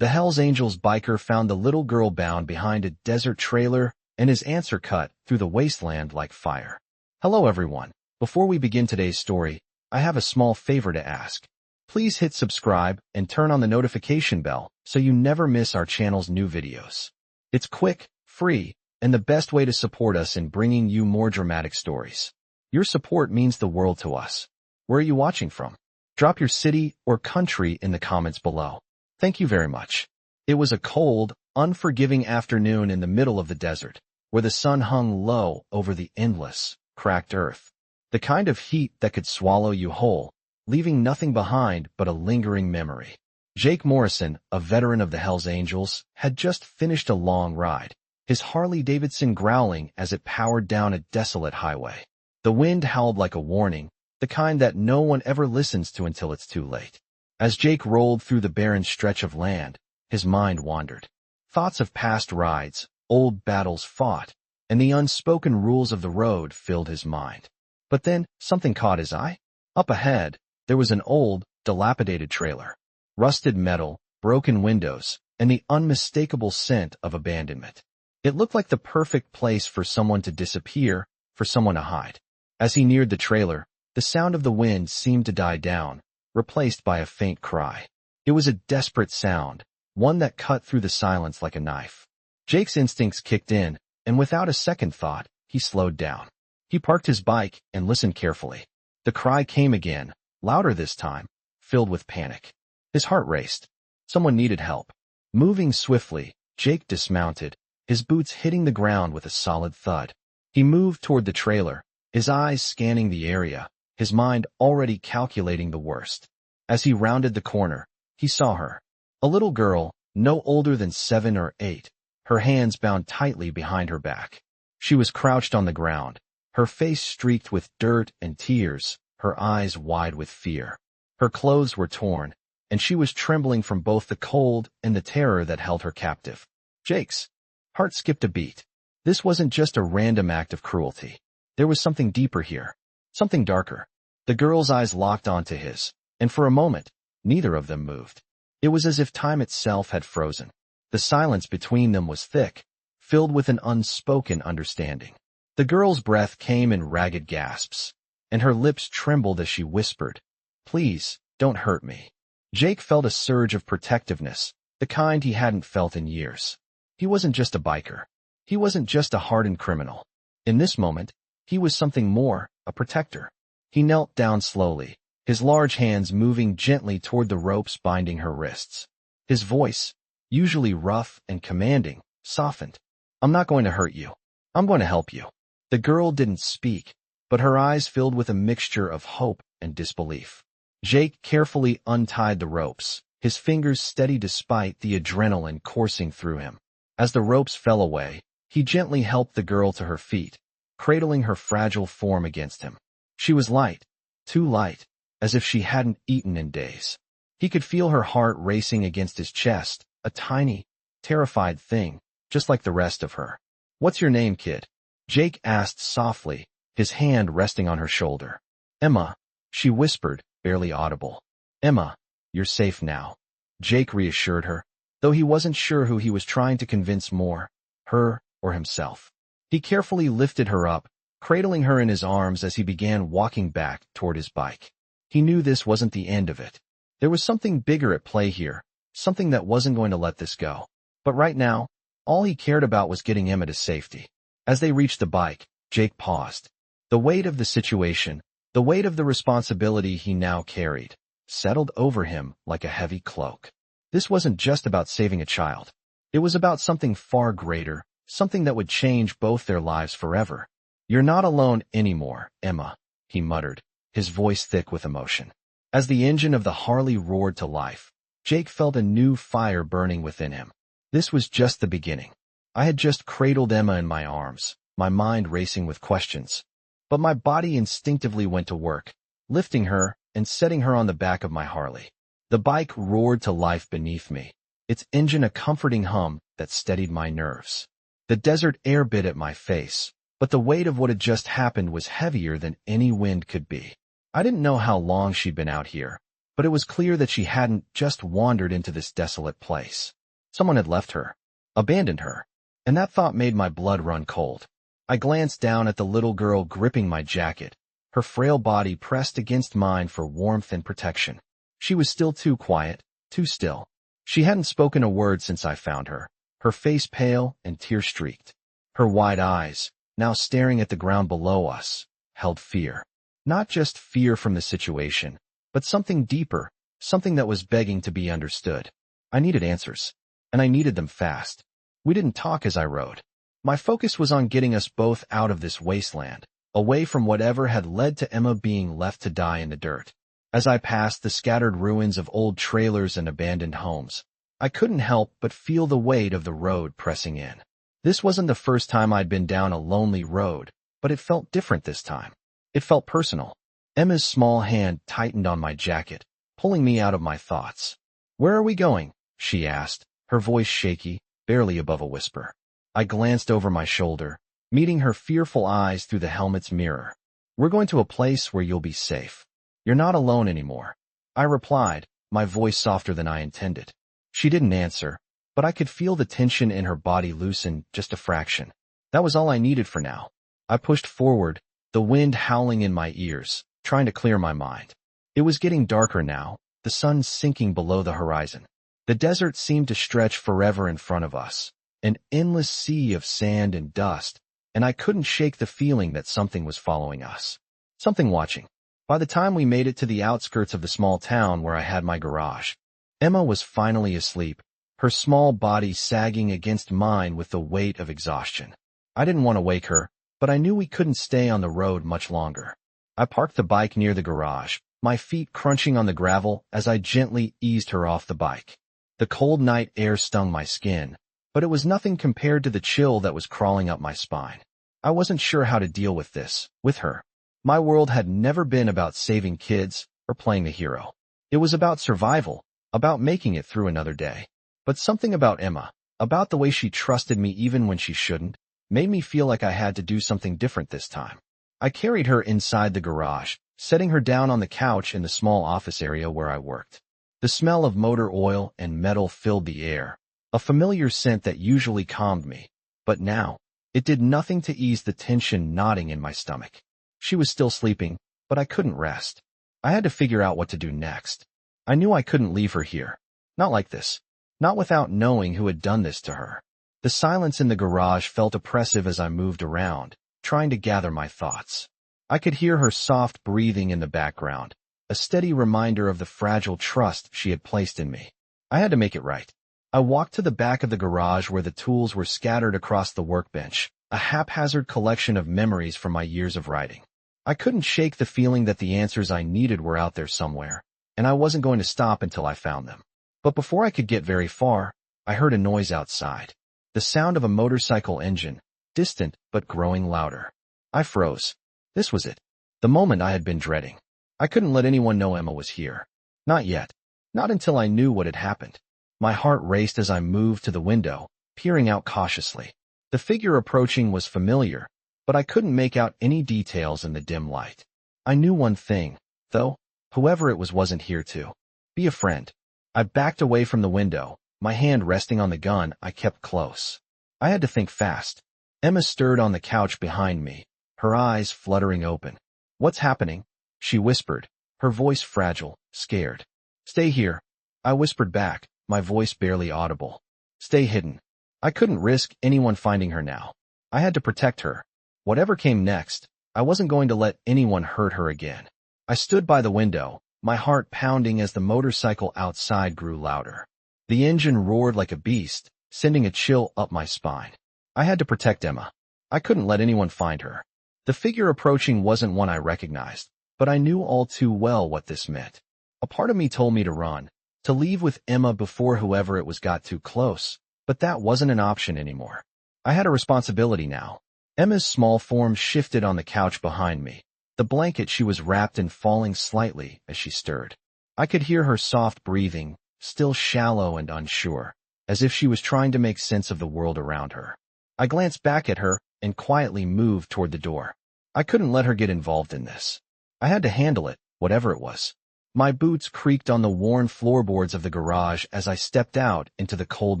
The Hells Angels biker found the little girl bound behind a desert trailer and his answer cut through the wasteland like fire. Hello everyone. Before we begin today's story, I have a small favor to ask. Please hit subscribe and turn on the notification bell so you never miss our channel's new videos. It's quick, free, and the best way to support us in bringing you more dramatic stories. Your support means the world to us. Where are you watching from? Drop your city or country in the comments below. Thank you very much. It was a cold, unforgiving afternoon in the middle of the desert, where the sun hung low over the endless, cracked earth. The kind of heat that could swallow you whole, leaving nothing behind but a lingering memory. Jake Morrison, a veteran of the Hells Angels, had just finished a long ride, his Harley-Davidson growling as it powered down a desolate highway. The wind howled like a warning, the kind that no one ever listens to until it's too late. As Jake rolled through the barren stretch of land, his mind wandered. Thoughts of past rides, old battles fought, and the unspoken rules of the road filled his mind. But then, something caught his eye. Up ahead, there was an old, dilapidated trailer. Rusted metal, broken windows, and the unmistakable scent of abandonment. It looked like the perfect place for someone to disappear, for someone to hide. As he neared the trailer, the sound of the wind seemed to die down, replaced by a faint cry. It was a desperate sound, one that cut through the silence like a knife. Jake's instincts kicked in, and without a second thought, he slowed down. He parked his bike and listened carefully. The cry came again, louder this time, filled with panic. His heart raced. Someone needed help. Moving swiftly, Jake dismounted, his boots hitting the ground with a solid thud. He moved toward the trailer, his eyes scanning the area, his mind already calculating the worst. As he rounded the corner, he saw her. A little girl, no older than 7 or 8, her hands bound tightly behind her back. She was crouched on the ground, her face streaked with dirt and tears, her eyes wide with fear. Her clothes were torn, and she was trembling from both the cold and the terror that held her captive. Jake's heart skipped a beat. This wasn't just a random act of cruelty. There was something deeper here, something darker. The girl's eyes locked onto his, and for a moment, neither of them moved. It was as if time itself had frozen. The silence between them was thick, filled with an unspoken understanding. The girl's breath came in ragged gasps, and her lips trembled as she whispered, "Please, don't hurt me." Jake felt a surge of protectiveness, the kind he hadn't felt in years. He wasn't just a biker. He wasn't just a hardened criminal. In this moment, he was something more, a protector. He knelt down slowly, his large hands moving gently toward the ropes binding her wrists. His voice, usually rough and commanding, softened. "I'm not going to hurt you. I'm going to help you." The girl didn't speak, but her eyes filled with a mixture of hope and disbelief. Jake carefully untied the ropes, his fingers steady despite the adrenaline coursing through him. As the ropes fell away, he gently helped the girl to her feet, cradling her fragile form against him. She was light, too light, as if she hadn't eaten in days. He could feel her heart racing against his chest, a tiny, terrified thing, just like the rest of her. "What's your name, kid?" Jake asked softly, his hand resting on her shoulder. "Emma," she whispered, barely audible. "Emma, you're safe now," Jake reassured her, though he wasn't sure who he was trying to convince more, her or himself. He carefully lifted her up, cradling her in his arms as he began walking back toward his bike. He knew this wasn't the end of it. There was something bigger at play here, something that wasn't going to let this go. But right now, all he cared about was getting Emma to safety. As they reached the bike, Jake paused. The weight of the situation, the weight of the responsibility he now carried, settled over him like a heavy cloak. This wasn't just about saving a child. It was about something far greater, something that would change both their lives forever. "You're not alone anymore, Emma," he muttered, his voice thick with emotion. As the engine of the Harley roared to life, Jake felt a new fire burning within him. This was just the beginning. I had just cradled Emma in my arms, my mind racing with questions. But my body instinctively went to work, lifting her and setting her on the back of my Harley. The bike roared to life beneath me, its engine a comforting hum that steadied my nerves. The desert air bit at my face, but the weight of what had just happened was heavier than any wind could be. I didn't know how long she'd been out here, but it was clear that she hadn't just wandered into this desolate place. Someone had left her, abandoned her, and that thought made my blood run cold. I glanced down at the little girl gripping my jacket, her frail body pressed against mine for warmth and protection. She was still too quiet, too still. She hadn't spoken a word since I found her, her face pale and tear-streaked. Her wide eyes, now staring at the ground below us, held fear. Not just fear from the situation, but something deeper, something that was begging to be understood. I needed answers, and I needed them fast. We didn't talk as I rode. My focus was on getting us both out of this wasteland, away from whatever had led to Emma being left to die in the dirt. As I passed the scattered ruins of old trailers and abandoned homes, I couldn't help but feel the weight of the road pressing in. This wasn't the first time I'd been down a lonely road, but it felt different this time. It felt personal. Emma's small hand tightened on my jacket, pulling me out of my thoughts. "Where are we going?" she asked, her voice shaky, barely above a whisper. I glanced over my shoulder, meeting her fearful eyes through the helmet's mirror. "We're going to a place where you'll be safe. You're not alone anymore," I replied, my voice softer than I intended. She didn't answer, but I could feel the tension in her body loosen just a fraction. That was all I needed for now. I pushed forward, the wind howling in my ears, trying to clear my mind. It was getting darker now, the sun sinking below the horizon. The desert seemed to stretch forever in front of us, an endless sea of sand and dust, and I couldn't shake the feeling that something was following us. Something watching. By the time we made it to the outskirts of the small town where I had my garage, Emma was finally asleep, her small body sagging against mine with the weight of exhaustion. I didn't want to wake her, but I knew we couldn't stay on the road much longer. I parked the bike near the garage, my feet crunching on the gravel as I gently eased her off the bike. The cold night air stung my skin, but it was nothing compared to the chill that was crawling up my spine. I wasn't sure how to deal with this, with her. My world had never been about saving kids or playing the hero. It was about survival, about making it through another day. But something about Emma, about the way she trusted me even when she shouldn't, made me feel like I had to do something different this time. I carried her inside the garage, setting her down on the couch in the small office area where I worked. The smell of motor oil and metal filled the air, a familiar scent that usually calmed me, but now, it did nothing to ease the tension knotting in my stomach. She was still sleeping, but I couldn't rest. I had to figure out what to do next. I knew I couldn't leave her here. Not like this. Not without knowing who had done this to her. The silence in the garage felt oppressive as I moved around, trying to gather my thoughts. I could hear her soft breathing in the background, a steady reminder of the fragile trust she had placed in me. I had to make it right. I walked to the back of the garage where the tools were scattered across the workbench, a haphazard collection of memories from my years of writing. I couldn't shake the feeling that the answers I needed were out there somewhere, and I wasn't going to stop until I found them. But before I could get very far, I heard a noise outside. The sound of a motorcycle engine, distant but growing louder. I froze. This was it. The moment I had been dreading. I couldn't let anyone know Emma was here. Not yet. Not until I knew what had happened. My heart raced as I moved to the window, peering out cautiously. The figure approaching was familiar, but I couldn't make out any details in the dim light. I knew one thing, though, whoever it was wasn't here to be a friend. I backed away from the window, my hand resting on the gun I kept close. I had to think fast. Emma stirred on the couch behind me, her eyes fluttering open. "What's happening?" she whispered, her voice fragile, scared. "Stay here," I whispered back, my voice barely audible. "Stay hidden." I couldn't risk anyone finding her now. I had to protect her. Whatever came next, I wasn't going to let anyone hurt her again. I stood by the window, my heart pounding as the motorcycle outside grew louder. The engine roared like a beast, sending a chill up my spine. I had to protect Emma. I couldn't let anyone find her. The figure approaching wasn't one I recognized, but I knew all too well what this meant. A part of me told me to run, to leave with Emma before whoever it was got too close, but that wasn't an option anymore. I had a responsibility now. Emma's small form shifted on the couch behind me, the blanket she was wrapped in falling slightly as she stirred. I could hear her soft breathing, still shallow and unsure, as if she was trying to make sense of the world around her. I glanced back at her and quietly moved toward the door. I couldn't let her get involved in this. I had to handle it, whatever it was. My boots creaked on the worn floorboards of the garage as I stepped out into the cold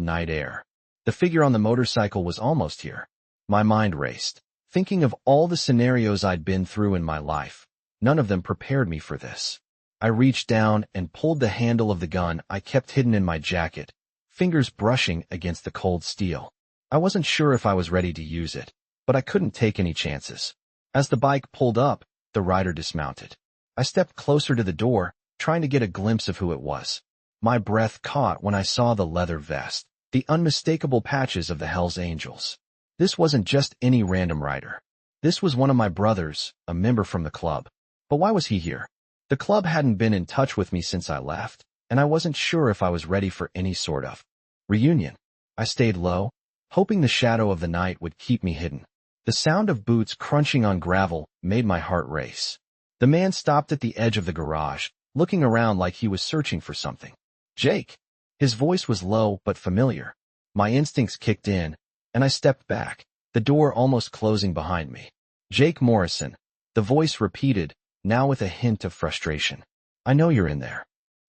night air. The figure on the motorcycle was almost here. My mind raced, thinking of all the scenarios I'd been through in my life. None of them prepared me for this. I reached down and pulled the handle of the gun I kept hidden in my jacket, fingers brushing against the cold steel. I wasn't sure if I was ready to use it, but I couldn't take any chances. As the bike pulled up, the rider dismounted. I stepped closer to the door, trying to get a glimpse of who it was. My breath caught when I saw the leather vest, the unmistakable patches of the Hells Angels. This wasn't just any random rider. This was one of my brothers, a member from the club. But why was he here? The club hadn't been in touch with me since I left, and I wasn't sure if I was ready for any sort of reunion. I stayed low, hoping the shadow of the night would keep me hidden. The sound of boots crunching on gravel made my heart race. The man stopped at the edge of the garage, looking around like he was searching for something. Jake! His voice was low but familiar. My instincts kicked in, and I stepped back, the door almost closing behind me. Jake Morrison. The voice repeated, now with a hint of frustration. I know you're in there.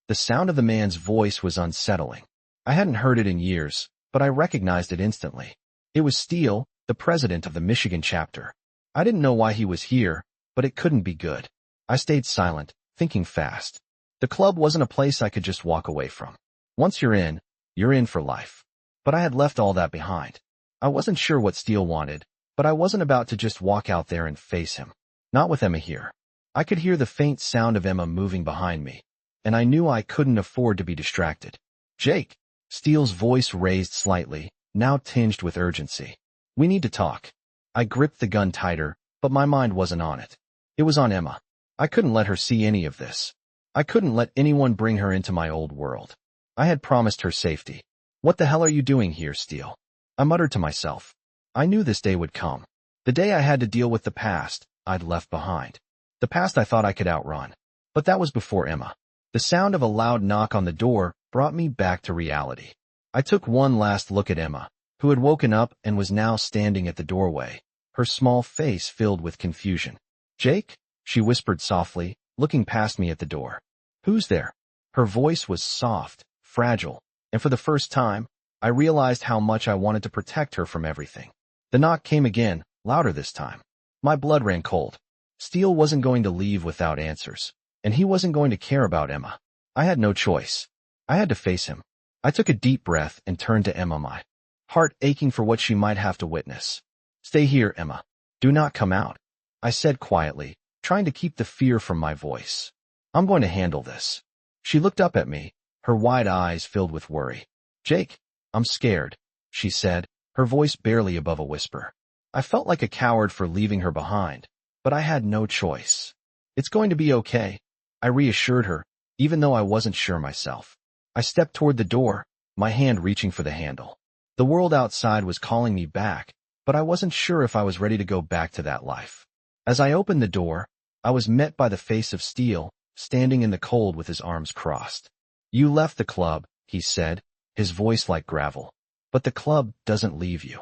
The sound of the man's voice was unsettling. I hadn't heard it in years, but I recognized it instantly. It was Steele, the president of the Michigan chapter. I didn't know why he was here, but it couldn't be good. I stayed silent, thinking fast. The club wasn't a place I could just walk away from. Once you're in for life. But I had left all that behind. I wasn't sure what Steele wanted, but I wasn't about to just walk out there and face him. Not with Emma here. I could hear the faint sound of Emma moving behind me, and I knew I couldn't afford to be distracted. Jake! Steele's voice raised slightly, now tinged with urgency. We need to talk. I gripped the gun tighter, but my mind wasn't on it. It was on Emma. I couldn't let her see any of this. I couldn't let anyone bring her into my old world. I had promised her safety. What the hell are you doing here, Steele? I muttered to myself. I knew this day would come. The day I had to deal with the past I'd left behind. The past I thought I could outrun. But that was before Emma. The sound of a loud knock on the door brought me back to reality. I took one last look at Emma, who had woken up and was now standing at the doorway, her small face filled with confusion. Jake? She whispered softly, looking past me at the door. Who's there? Her voice was soft, fragile, and for the first time, I realized how much I wanted to protect her from everything. The knock came again, louder this time. My blood ran cold. Steele wasn't going to leave without answers, and he wasn't going to care about Emma. I had no choice. I had to face him. I took a deep breath and turned to Emma, my heart aching for what she might have to witness. Stay here, Emma. Do not come out, I said quietly, trying to keep the fear from my voice. I'm going to handle this. She looked up at me, her wide eyes filled with worry. Jake, I'm scared, she said, her voice barely above a whisper. I felt like a coward for leaving her behind, but I had no choice. It's going to be okay, I reassured her, even though I wasn't sure myself. I stepped toward the door, my hand reaching for the handle. The world outside was calling me back, but I wasn't sure if I was ready to go back to that life. As I opened the door, I was met by the face of Steele, standing in the cold with his arms crossed. You left the club, he said, his voice like gravel. But the club doesn't leave you.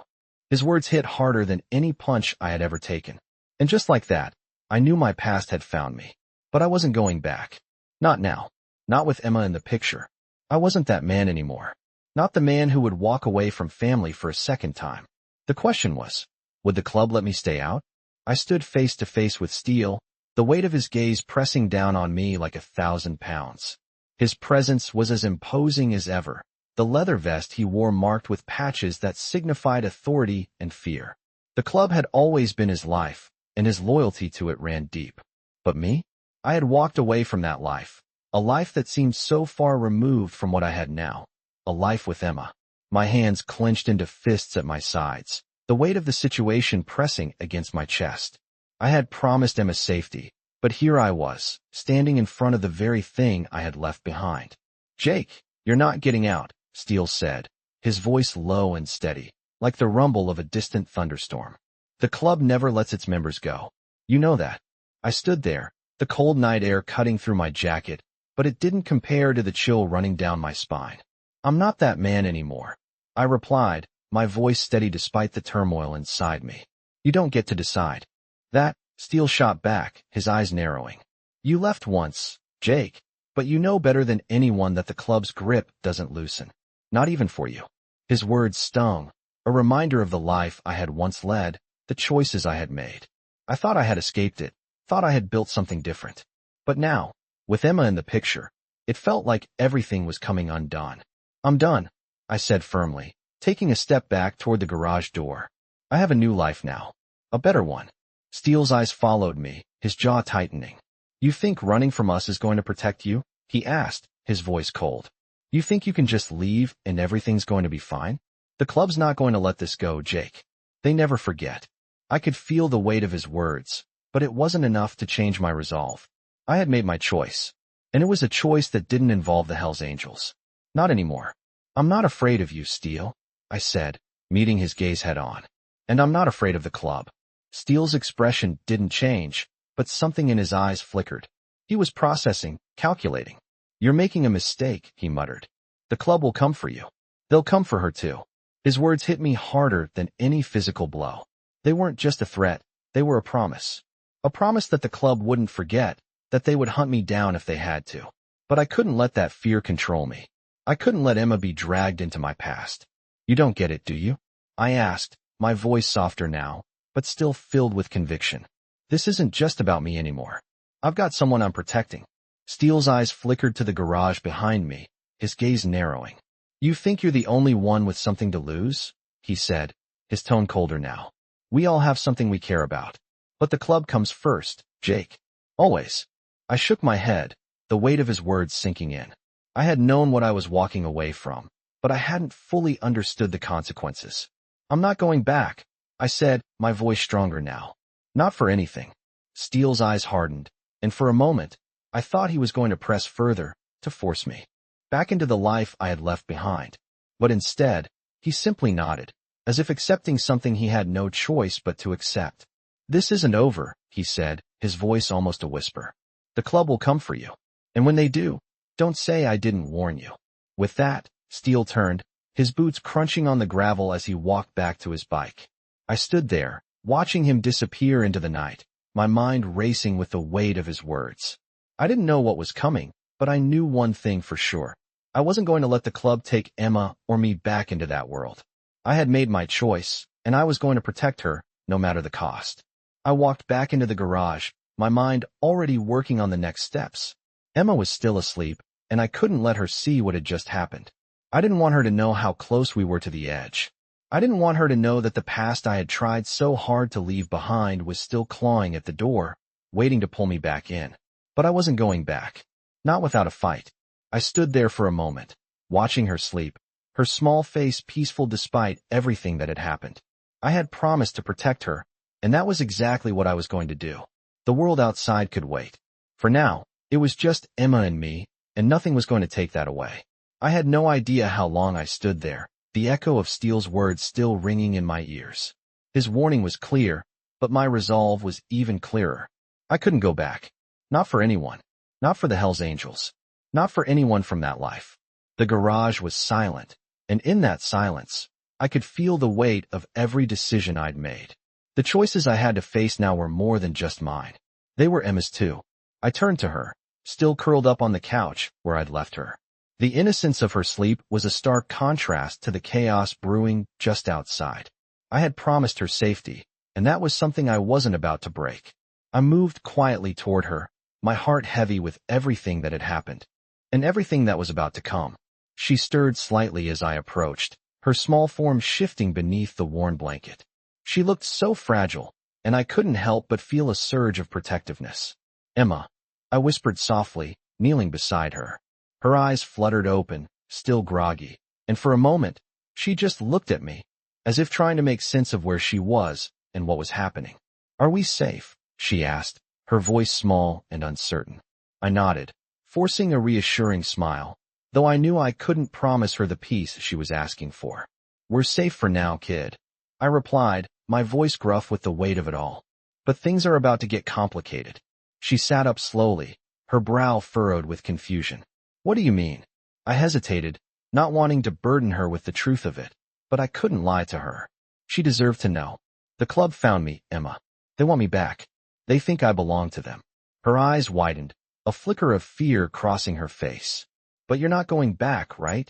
His words hit harder than any punch I had ever taken. And just like that, I knew my past had found me. But I wasn't going back. Not now. Not with Emma in the picture. I wasn't that man anymore. Not the man who would walk away from family for a second time. The question was, would the club let me stay out? I stood face to face with Steele, the weight of his gaze pressing down on me like 1,000 pounds. His presence was as imposing as ever, the leather vest he wore marked with patches that signified authority and fear. The club had always been his life, and his loyalty to it ran deep. But me? I had walked away from that life, a life that seemed so far removed from what I had now, a life with Emma. My hands clenched into fists at my sides, the weight of the situation pressing against my chest. I had promised Emma safety, but here I was, standing in front of the very thing I had left behind. Jake, you're not getting out, Steele said, his voice low and steady, like the rumble of a distant thunderstorm. The club never lets its members go. You know that. I stood there, the cold night air cutting through my jacket, but it didn't compare to the chill running down my spine. I'm not that man anymore, I replied, my voice steady despite the turmoil inside me. You don't get to decide. That, Steele shot back, his eyes narrowing. You left once, Jake, But you know better than anyone that the club's grip doesn't loosen. Not even for you. His words stung, a reminder of the life I had once led, the choices I had made. I thought I had escaped it, thought I had built something different. But now, with Emma in the picture, it felt like everything was coming undone. I'm done, I said firmly, taking a step back toward the garage door. I have a new life now. A better one. Steele's eyes followed me, his jaw tightening. You think running from us is going to protect you? He asked, his voice cold. You think you can just leave and everything's going to be fine? The club's not going to let this go, Jake. They never forget. I could feel the weight of his words, but it wasn't enough to change my resolve. I had made my choice, and it was a choice that didn't involve the Hells Angels. Not anymore. I'm not afraid of you, Steele, I said, meeting his gaze head on. And I'm not afraid of the club. Steele's expression didn't change, but something in his eyes flickered. He was processing, calculating. You're making a mistake, he muttered. The club will come for you. They'll come for her too. His words hit me harder than any physical blow. They weren't just a threat, they were a promise. A promise that the club wouldn't forget, that they would hunt me down if they had to. But I couldn't let that fear control me. I couldn't let Emma be dragged into my past. You don't get it, do you? I asked, my voice softer now, but still filled with conviction. This isn't just about me anymore. I've got someone I'm protecting. Steele's eyes flickered to the garage behind me, his gaze narrowing. You think you're the only one with something to lose? He said, his tone colder now. We all have something we care about. But the club comes first, Jake. Always. I shook my head, the weight of his words sinking in. I had known what I was walking away from, but I hadn't fully understood the consequences. I'm not going back, I said, my voice stronger now. Not for anything. Steele's eyes hardened, and for a moment, I thought he was going to press further, to force me back into the life I had left behind. But instead, he simply nodded, as if accepting something he had no choice but to accept. This isn't over, he said, his voice almost a whisper. The club will come for you. And when they do, don't say I didn't warn you. With that, Steele turned, his boots crunching on the gravel as he walked back to his bike. I stood there, watching him disappear into the night, my mind racing with the weight of his words. I didn't know what was coming, but I knew one thing for sure. I wasn't going to let the club take Emma or me back into that world. I had made my choice, and I was going to protect her, no matter the cost. I walked back into the garage, my mind already working on the next steps. Emma was still asleep, and I couldn't let her see what had just happened. I didn't want her to know how close we were to the edge. I didn't want her to know that the past I had tried so hard to leave behind was still clawing at the door, waiting to pull me back in. But I wasn't going back. Not without a fight. I stood there for a moment, watching her sleep, her small face peaceful despite everything that had happened. I had promised to protect her, and that was exactly what I was going to do. The world outside could wait. For now, it was just Emma and me, and nothing was going to take that away. I had no idea how long I stood there, the echo of Steele's words still ringing in my ears. His warning was clear, but my resolve was even clearer. I couldn't go back. Not for anyone. Not for the Hells Angels. Not for anyone from that life. The garage was silent, and in that silence, I could feel the weight of every decision I'd made. The choices I had to face now were more than just mine. They were Emma's too. I turned to her, still curled up on the couch where I'd left her. The innocence of her sleep was a stark contrast to the chaos brewing just outside. I had promised her safety, and that was something I wasn't about to break. I moved quietly toward her, my heart heavy with everything that had happened, and everything that was about to come. She stirred slightly as I approached, her small form shifting beneath the worn blanket. She looked so fragile, and I couldn't help but feel a surge of protectiveness. Emma, I whispered softly, kneeling beside her. Her eyes fluttered open, still groggy, and for a moment, she just looked at me, as if trying to make sense of where she was and what was happening. Are we safe? She asked, her voice small and uncertain. I nodded, forcing a reassuring smile, though I knew I couldn't promise her the peace she was asking for. We're safe for now, kid, I replied, my voice gruff with the weight of it all. But things are about to get complicated. She sat up slowly, her brow furrowed with confusion. What do you mean? I hesitated, not wanting to burden her with the truth of it, but I couldn't lie to her. She deserved to know. The club found me, Emma. They want me back. They think I belong to them. Her eyes widened, a flicker of fear crossing her face. But you're not going back, right?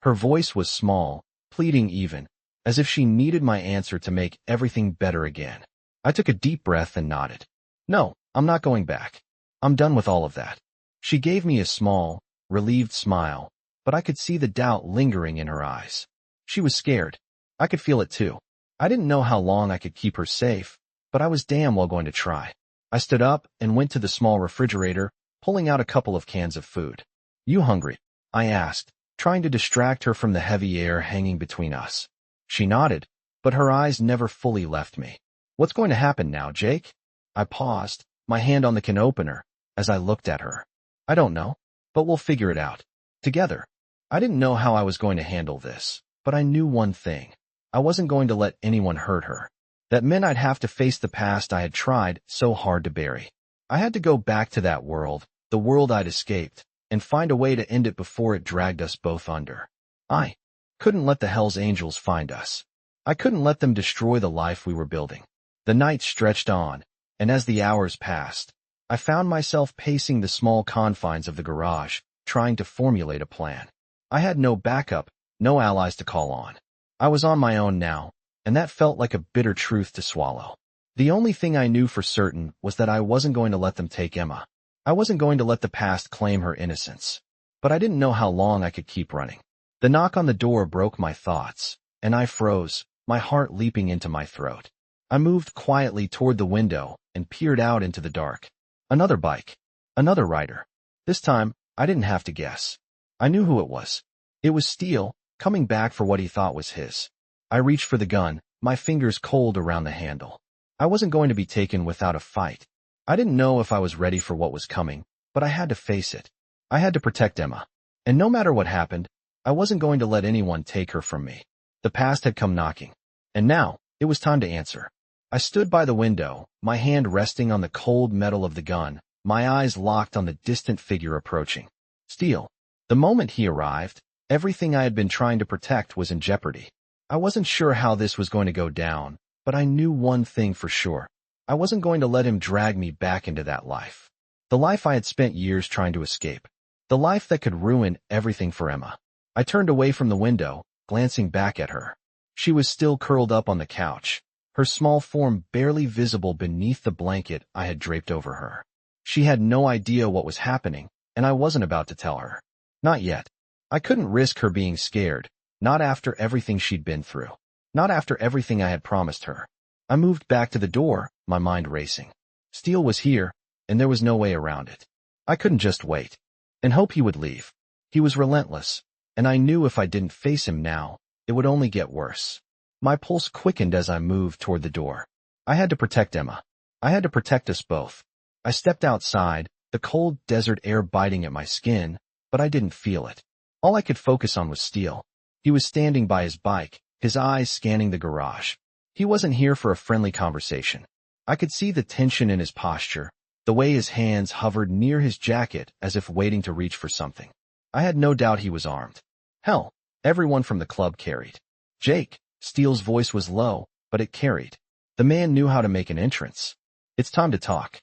Her voice was small, pleading even, as if she needed my answer to make everything better again. I took a deep breath and nodded. No, I'm not going back. I'm done with all of that. She gave me a small, relieved smile, but I could see the doubt lingering in her eyes. She was scared. I could feel it too. I didn't know how long I could keep her safe, but I was damn well going to try. I stood up and went to the small refrigerator, pulling out a couple of cans of food. You hungry? I asked, trying to distract her from the heavy air hanging between us. She nodded, but her eyes never fully left me. What's going to happen now, Jake? I paused, my hand on the can opener, as I looked at her. I don't know, but we'll figure it out. Together. I didn't know how I was going to handle this, but I knew one thing. I wasn't going to let anyone hurt her. That meant I'd have to face the past I had tried so hard to bury. I had to go back to that world, the world I'd escaped, and find a way to end it before it dragged us both under. I couldn't let the Hell's Angels find us. I couldn't let them destroy the life we were building. The night stretched on, and as the hours passed, I found myself pacing the small confines of the garage, trying to formulate a plan. I had no backup, no allies to call on. I was on my own now, and that felt like a bitter truth to swallow. The only thing I knew for certain was that I wasn't going to let them take Emma. I wasn't going to let the past claim her innocence. But I didn't know how long I could keep running. The knock on the door broke my thoughts, and I froze, my heart leaping into my throat. I moved quietly toward the window and peered out into the dark. Another bike. Another rider. This time, I didn't have to guess. I knew who it was. It was Steele, coming back for what he thought was his. I reached for the gun, my fingers cold around the handle. I wasn't going to be taken without a fight. I didn't know if I was ready for what was coming, but I had to face it. I had to protect Emma. And no matter what happened, I wasn't going to let anyone take her from me. The past had come knocking. And now, it was time to answer. I stood by the window, my hand resting on the cold metal of the gun, my eyes locked on the distant figure approaching. Steele. The moment he arrived, everything I had been trying to protect was in jeopardy. I wasn't sure how this was going to go down, but I knew one thing for sure. I wasn't going to let him drag me back into that life. The life I had spent years trying to escape. The life that could ruin everything for Emma. I turned away from the window, glancing back at her. She was still curled up on the couch, her small form barely visible beneath the blanket I had draped over her. She had no idea what was happening, and I wasn't about to tell her. Not yet. I couldn't risk her being scared, not after everything she'd been through. Not after everything I had promised her. I moved back to the door, my mind racing. Steele was here, and there was no way around it. I couldn't just wait and hope he would leave. He was relentless, and I knew if I didn't face him now, it would only get worse. My pulse quickened as I moved toward the door. I had to protect Emma. I had to protect us both. I stepped outside, the cold desert air biting at my skin, but I didn't feel it. All I could focus on was Steele. He was standing by his bike, his eyes scanning the garage. He wasn't here for a friendly conversation. I could see the tension in his posture, the way his hands hovered near his jacket as if waiting to reach for something. I had no doubt he was armed. Hell, everyone from the club carried. Jake. Steele's voice was low, but it carried. The man knew how to make an entrance. It's time to talk.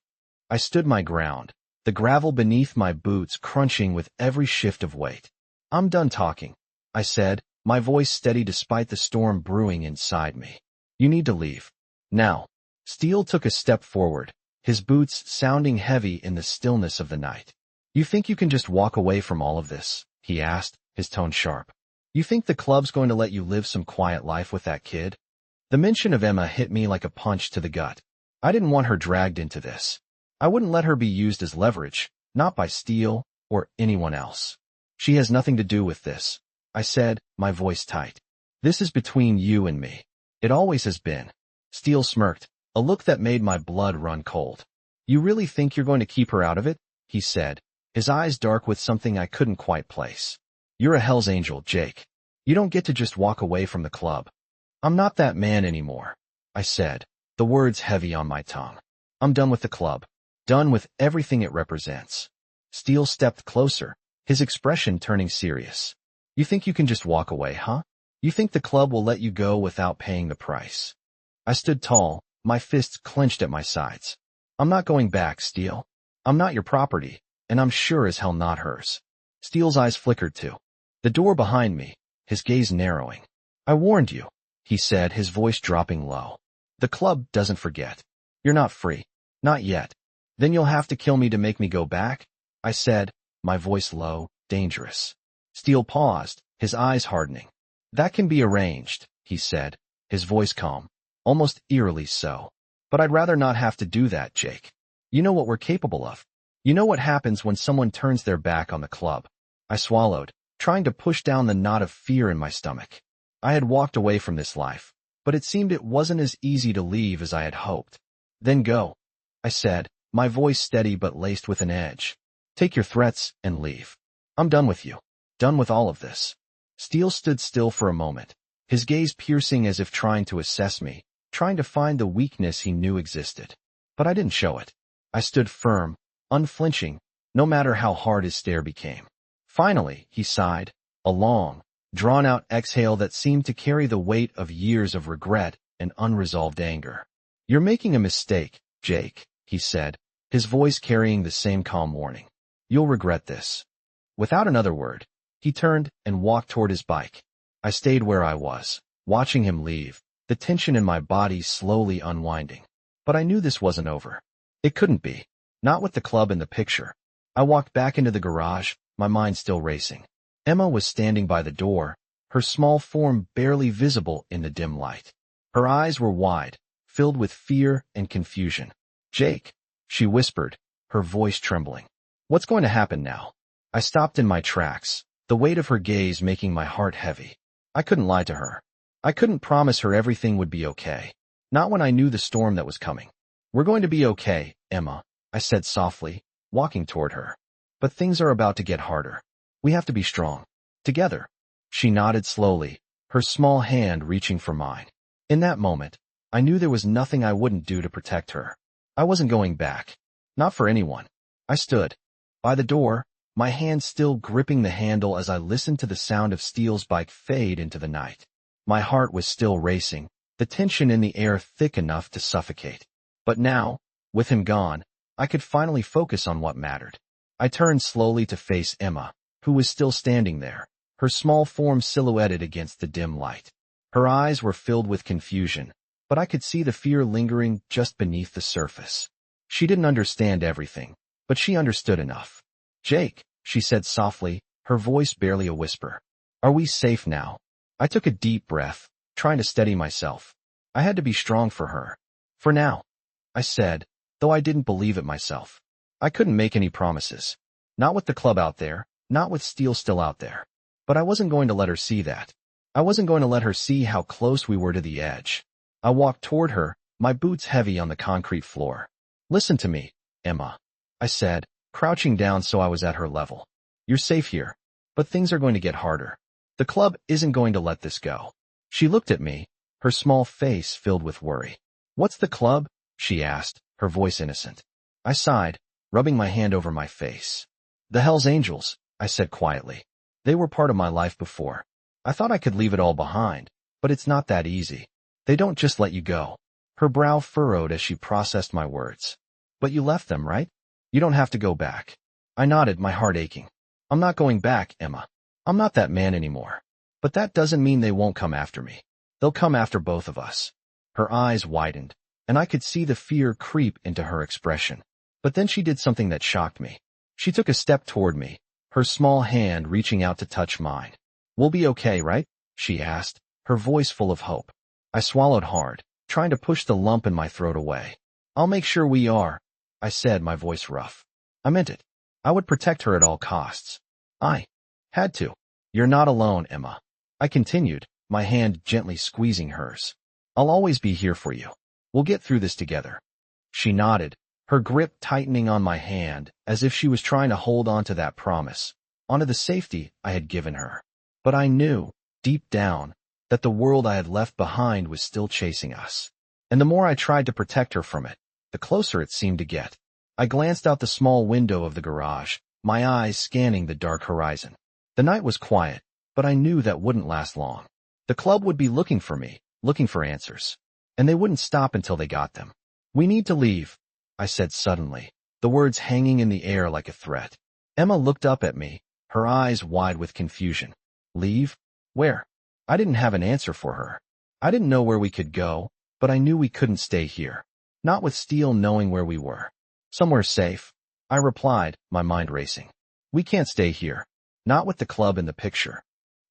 I stood my ground, the gravel beneath my boots crunching with every shift of weight. I'm done talking, I said, my voice steady despite the storm brewing inside me. You need to leave. Now. Steele took a step forward, his boots sounding heavy in the stillness of the night. You think you can just walk away from all of this? He asked, his tone sharp. You think the club's going to let you live some quiet life with that kid? The mention of Emma hit me like a punch to the gut. I didn't want her dragged into this. I wouldn't let her be used as leverage, not by Steele or anyone else. She has nothing to do with this, I said, my voice tight. This is between you and me. It always has been. Steele smirked, a look that made my blood run cold. You really think you're going to keep her out of it? He said, his eyes dark with something I couldn't quite place. You're a Hell's Angel, Jake. You don't get to just walk away from the club. I'm not that man anymore, I said, the words heavy on my tongue. I'm done with the club. Done with everything it represents. Steele stepped closer, his expression turning serious. You think you can just walk away, huh? You think the club will let you go without paying the price? I stood tall, my fists clenched at my sides. I'm not going back, Steele. I'm not your property. and I'm sure as hell not hers. Steele's eyes flickered too. The door behind me, his gaze narrowing. I warned you, he said, his voice dropping low. The club doesn't forget. You're not free. Not yet. Then you'll have to kill me to make me go back? I said, my voice low, dangerous. Steele paused, his eyes hardening. That can be arranged, he said, his voice calm, almost eerily so. But I'd rather not have to do that, Jake. You know what we're capable of. You know what happens when someone turns their back on the club. I swallowed, trying to push down the knot of fear in my stomach. I had walked away from this life, but it seemed it wasn't as easy to leave as I had hoped. Then go, I said, my voice steady but laced with an edge. Take your threats and leave. I'm done with you. Done with all of this. Steele stood still for a moment, his gaze piercing as if trying to assess me, trying to find the weakness he knew existed. But I didn't show it. I stood firm, unflinching, no matter how hard his stare became. Finally, he sighed, a long, drawn-out exhale that seemed to carry the weight of years of regret and unresolved anger. You're making a mistake, Jake, he said, his voice carrying the same calm warning. You'll regret this. Without another word, he turned and walked toward his bike. I stayed where I was, watching him leave, the tension in my body slowly unwinding. But I knew this wasn't over. It couldn't be. Not with the club in the picture. I walked back into the garage, my mind still racing. Emma was standing by the door, her small form barely visible in the dim light. Her eyes were wide, filled with fear and confusion. Jake, she whispered, her voice trembling. What's going to happen now? I stopped in my tracks, the weight of her gaze making my heart heavy. I couldn't lie to her. I couldn't promise her everything would be okay. Not when I knew the storm that was coming. We're going to be okay, Emma, I said softly, walking toward her. But things are about to get harder. We have to be strong. Together. She nodded slowly, her small hand reaching for mine. In that moment, I knew there was nothing I wouldn't do to protect her. I wasn't going back. Not for anyone. I stood by the door, my hand still gripping the handle as I listened to the sound of Steele's bike fade into the night. My heart was still racing, the tension in the air thick enough to suffocate. But now, with him gone, I could finally focus on what mattered. I turned slowly to face Emma, who was still standing there, her small form silhouetted against the dim light. Her eyes were filled with confusion, but I could see the fear lingering just beneath the surface. She didn't understand everything, but she understood enough. Jake, she said softly, her voice barely a whisper. Are we safe now? I took a deep breath, trying to steady myself. I had to be strong for her. For now, I said, though I didn't believe it myself. I couldn't make any promises. Not with the club out there, not with Steele still out there. But I wasn't going to let her see that. I wasn't going to let her see how close we were to the edge. I walked toward her, my boots heavy on the concrete floor. Listen to me, Emma, I said, crouching down so I was at her level. You're safe here, but things are going to get harder. The club isn't going to let this go. She looked at me, her small face filled with worry. What's the club? She asked, her voice innocent. I sighed, rubbing my hand over my face. The Hell's Angels, I said quietly. They were part of my life before. I thought I could leave it all behind, but it's not that easy. They don't just let you go. Her brow furrowed as she processed my words. But you left them, right? You don't have to go back. I nodded, my heart aching. I'm not going back, Emma. I'm not that man anymore. But that doesn't mean they won't come after me. They'll come after both of us. Her eyes widened, and I could see the fear creep into her expression. But then she did something that shocked me. She took a step toward me, her small hand reaching out to touch mine. We'll be okay, right? She asked, her voice full of hope. I swallowed hard, trying to push the lump in my throat away. I'll make sure we are, I said, my voice rough. I meant it. I would protect her at all costs. I had to. You're not alone, Emma. I continued, my hand gently squeezing hers. I'll always be here for you. We'll get through this together. She nodded, her grip tightening on my hand as if she was trying to hold on to that promise, onto the safety I had given her. But I knew, deep down, that the world I had left behind was still chasing us. And the more I tried to protect her from it, the closer it seemed to get. I glanced out the small window of the garage, my eyes scanning the dark horizon. The night was quiet, but I knew that wouldn't last long. The club would be looking for me, looking for answers. And they wouldn't stop until they got them. We need to leave, I said suddenly, the words hanging in the air like a threat. Emma looked up at me, her eyes wide with confusion. Leave? Where? I didn't have an answer for her. I didn't know where we could go, but I knew we couldn't stay here. Not with Steele knowing where we were. Somewhere safe, I replied, my mind racing. We can't stay here. Not with the club in the picture.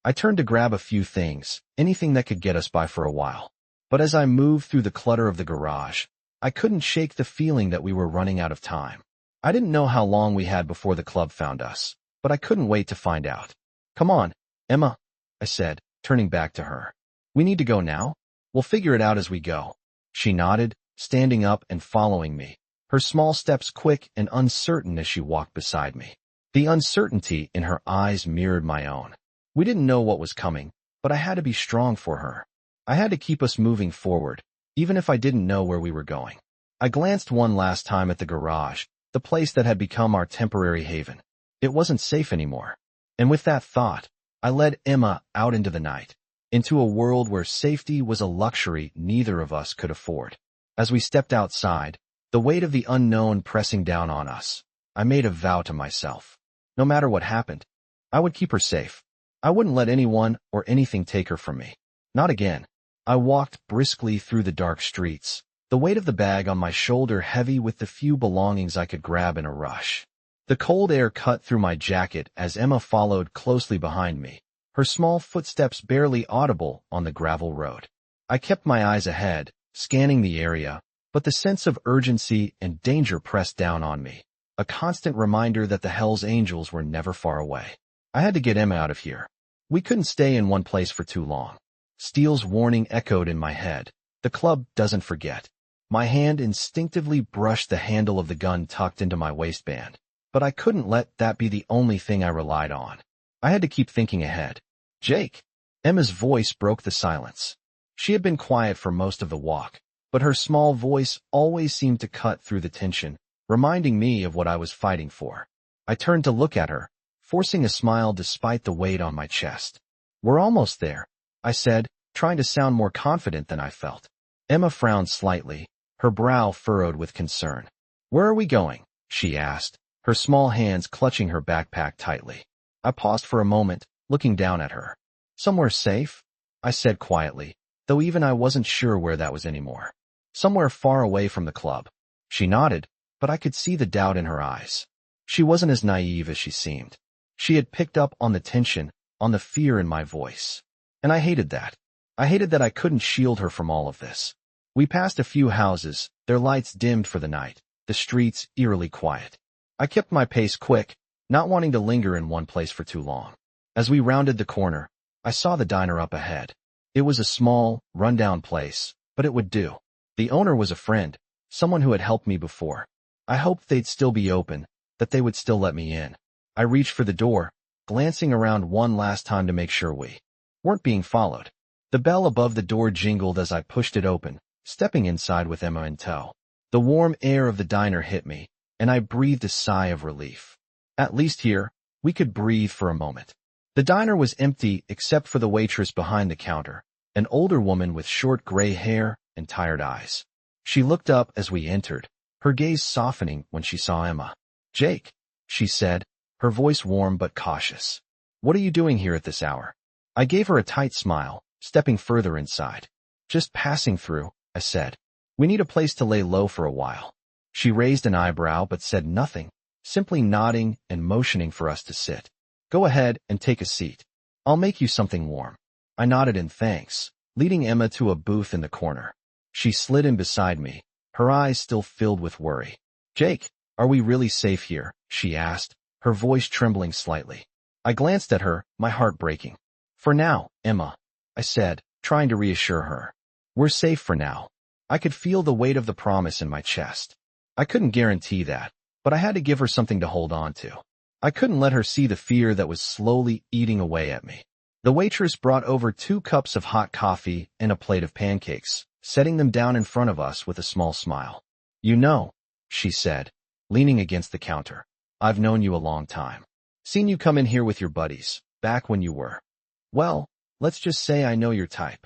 I turned to grab a few things, anything that could get us by for a while. But as I moved through the clutter of the garage, I couldn't shake the feeling that we were running out of time. I didn't know how long we had before the club found us, but I couldn't wait to find out. Come on, Emma, I said, turning back to her. We need to go now? We'll figure it out as we go. She nodded, standing up and following me, her small steps quick and uncertain as she walked beside me. The uncertainty in her eyes mirrored my own. We didn't know what was coming, but I had to be strong for her. I had to keep us moving forward, even if I didn't know where we were going. I glanced one last time at the garage, the place that had become our temporary haven. It wasn't safe anymore. And with that thought, I led Emma out into the night, into a world where safety was a luxury neither of us could afford. As we stepped outside, the weight of the unknown pressing down on us, I made a vow to myself. No matter what happened, I would keep her safe. I wouldn't let anyone or anything take her from me. Not again. I walked briskly through the dark streets, the weight of the bag on my shoulder heavy with the few belongings I could grab in a rush. The cold air cut through my jacket as Emma followed closely behind me, her small footsteps barely audible on the gravel road. I kept my eyes ahead, scanning the area, but the sense of urgency and danger pressed down on me, a constant reminder that the Hell's Angels were never far away. I had to get Emma out of here. We couldn't stay in one place for too long. Steele's warning echoed in my head. The club doesn't forget. My hand instinctively brushed the handle of the gun tucked into my waistband, but I couldn't let that be the only thing I relied on. I had to keep thinking ahead. Jake! Emma's voice broke the silence. She had been quiet for most of the walk, but her small voice always seemed to cut through the tension, reminding me of what I was fighting for. I turned to look at her, forcing a smile despite the weight on my chest. We're almost there, I said, trying to sound more confident than I felt. Emma frowned slightly, her brow furrowed with concern. Where are we going? She asked, her small hands clutching her backpack tightly. I paused for a moment, looking down at her. Somewhere safe? I said quietly, though even I wasn't sure where that was anymore. Somewhere far away from the club. She nodded, but I could see the doubt in her eyes. She wasn't as naive as she seemed. She had picked up on the tension, on the fear in my voice. And I hated that. I hated that I couldn't shield her from all of this. We passed a few houses, their lights dimmed for the night, the streets eerily quiet. I kept my pace quick, not wanting to linger in one place for too long. As we rounded the corner, I saw the diner up ahead. It was a small, run-down place, but it would do. The owner was a friend, someone who had helped me before. I hoped they'd still be open, that they would still let me in. I reached for the door, glancing around one last time to make sure we weren't being followed. The bell above the door jingled as I pushed it open, stepping inside with Emma in tow. The warm air of the diner hit me, and I breathed a sigh of relief. At least here, we could breathe for a moment. The diner was empty except for the waitress behind the counter, an older woman with short gray hair and tired eyes. She looked up as we entered, her gaze softening when she saw Emma. Jake, she said, her voice warm but cautious. What are you doing here at this hour? I gave her a tight smile, stepping further inside. Just passing through, I said. We need a place to lay low for a while. She raised an eyebrow but said nothing, simply nodding and motioning for us to sit. Go ahead and take a seat. I'll make you something warm. I nodded in thanks, leading Emma to a booth in the corner. She slid in beside me, her eyes still filled with worry. Jake, are we really safe here? She asked, her voice trembling slightly. I glanced at her, my heart breaking. For now, Emma, I said, trying to reassure her. We're safe for now. I could feel the weight of the promise in my chest. I couldn't guarantee that, but I had to give her something to hold on to. I couldn't let her see the fear that was slowly eating away at me. The waitress brought over 2 cups of hot coffee and a plate of pancakes, setting them down in front of us with a small smile. You know, she said, leaning against the counter. I've known you a long time. Seen you come in here with your buddies, back when you were. Well, let's just say I know your type.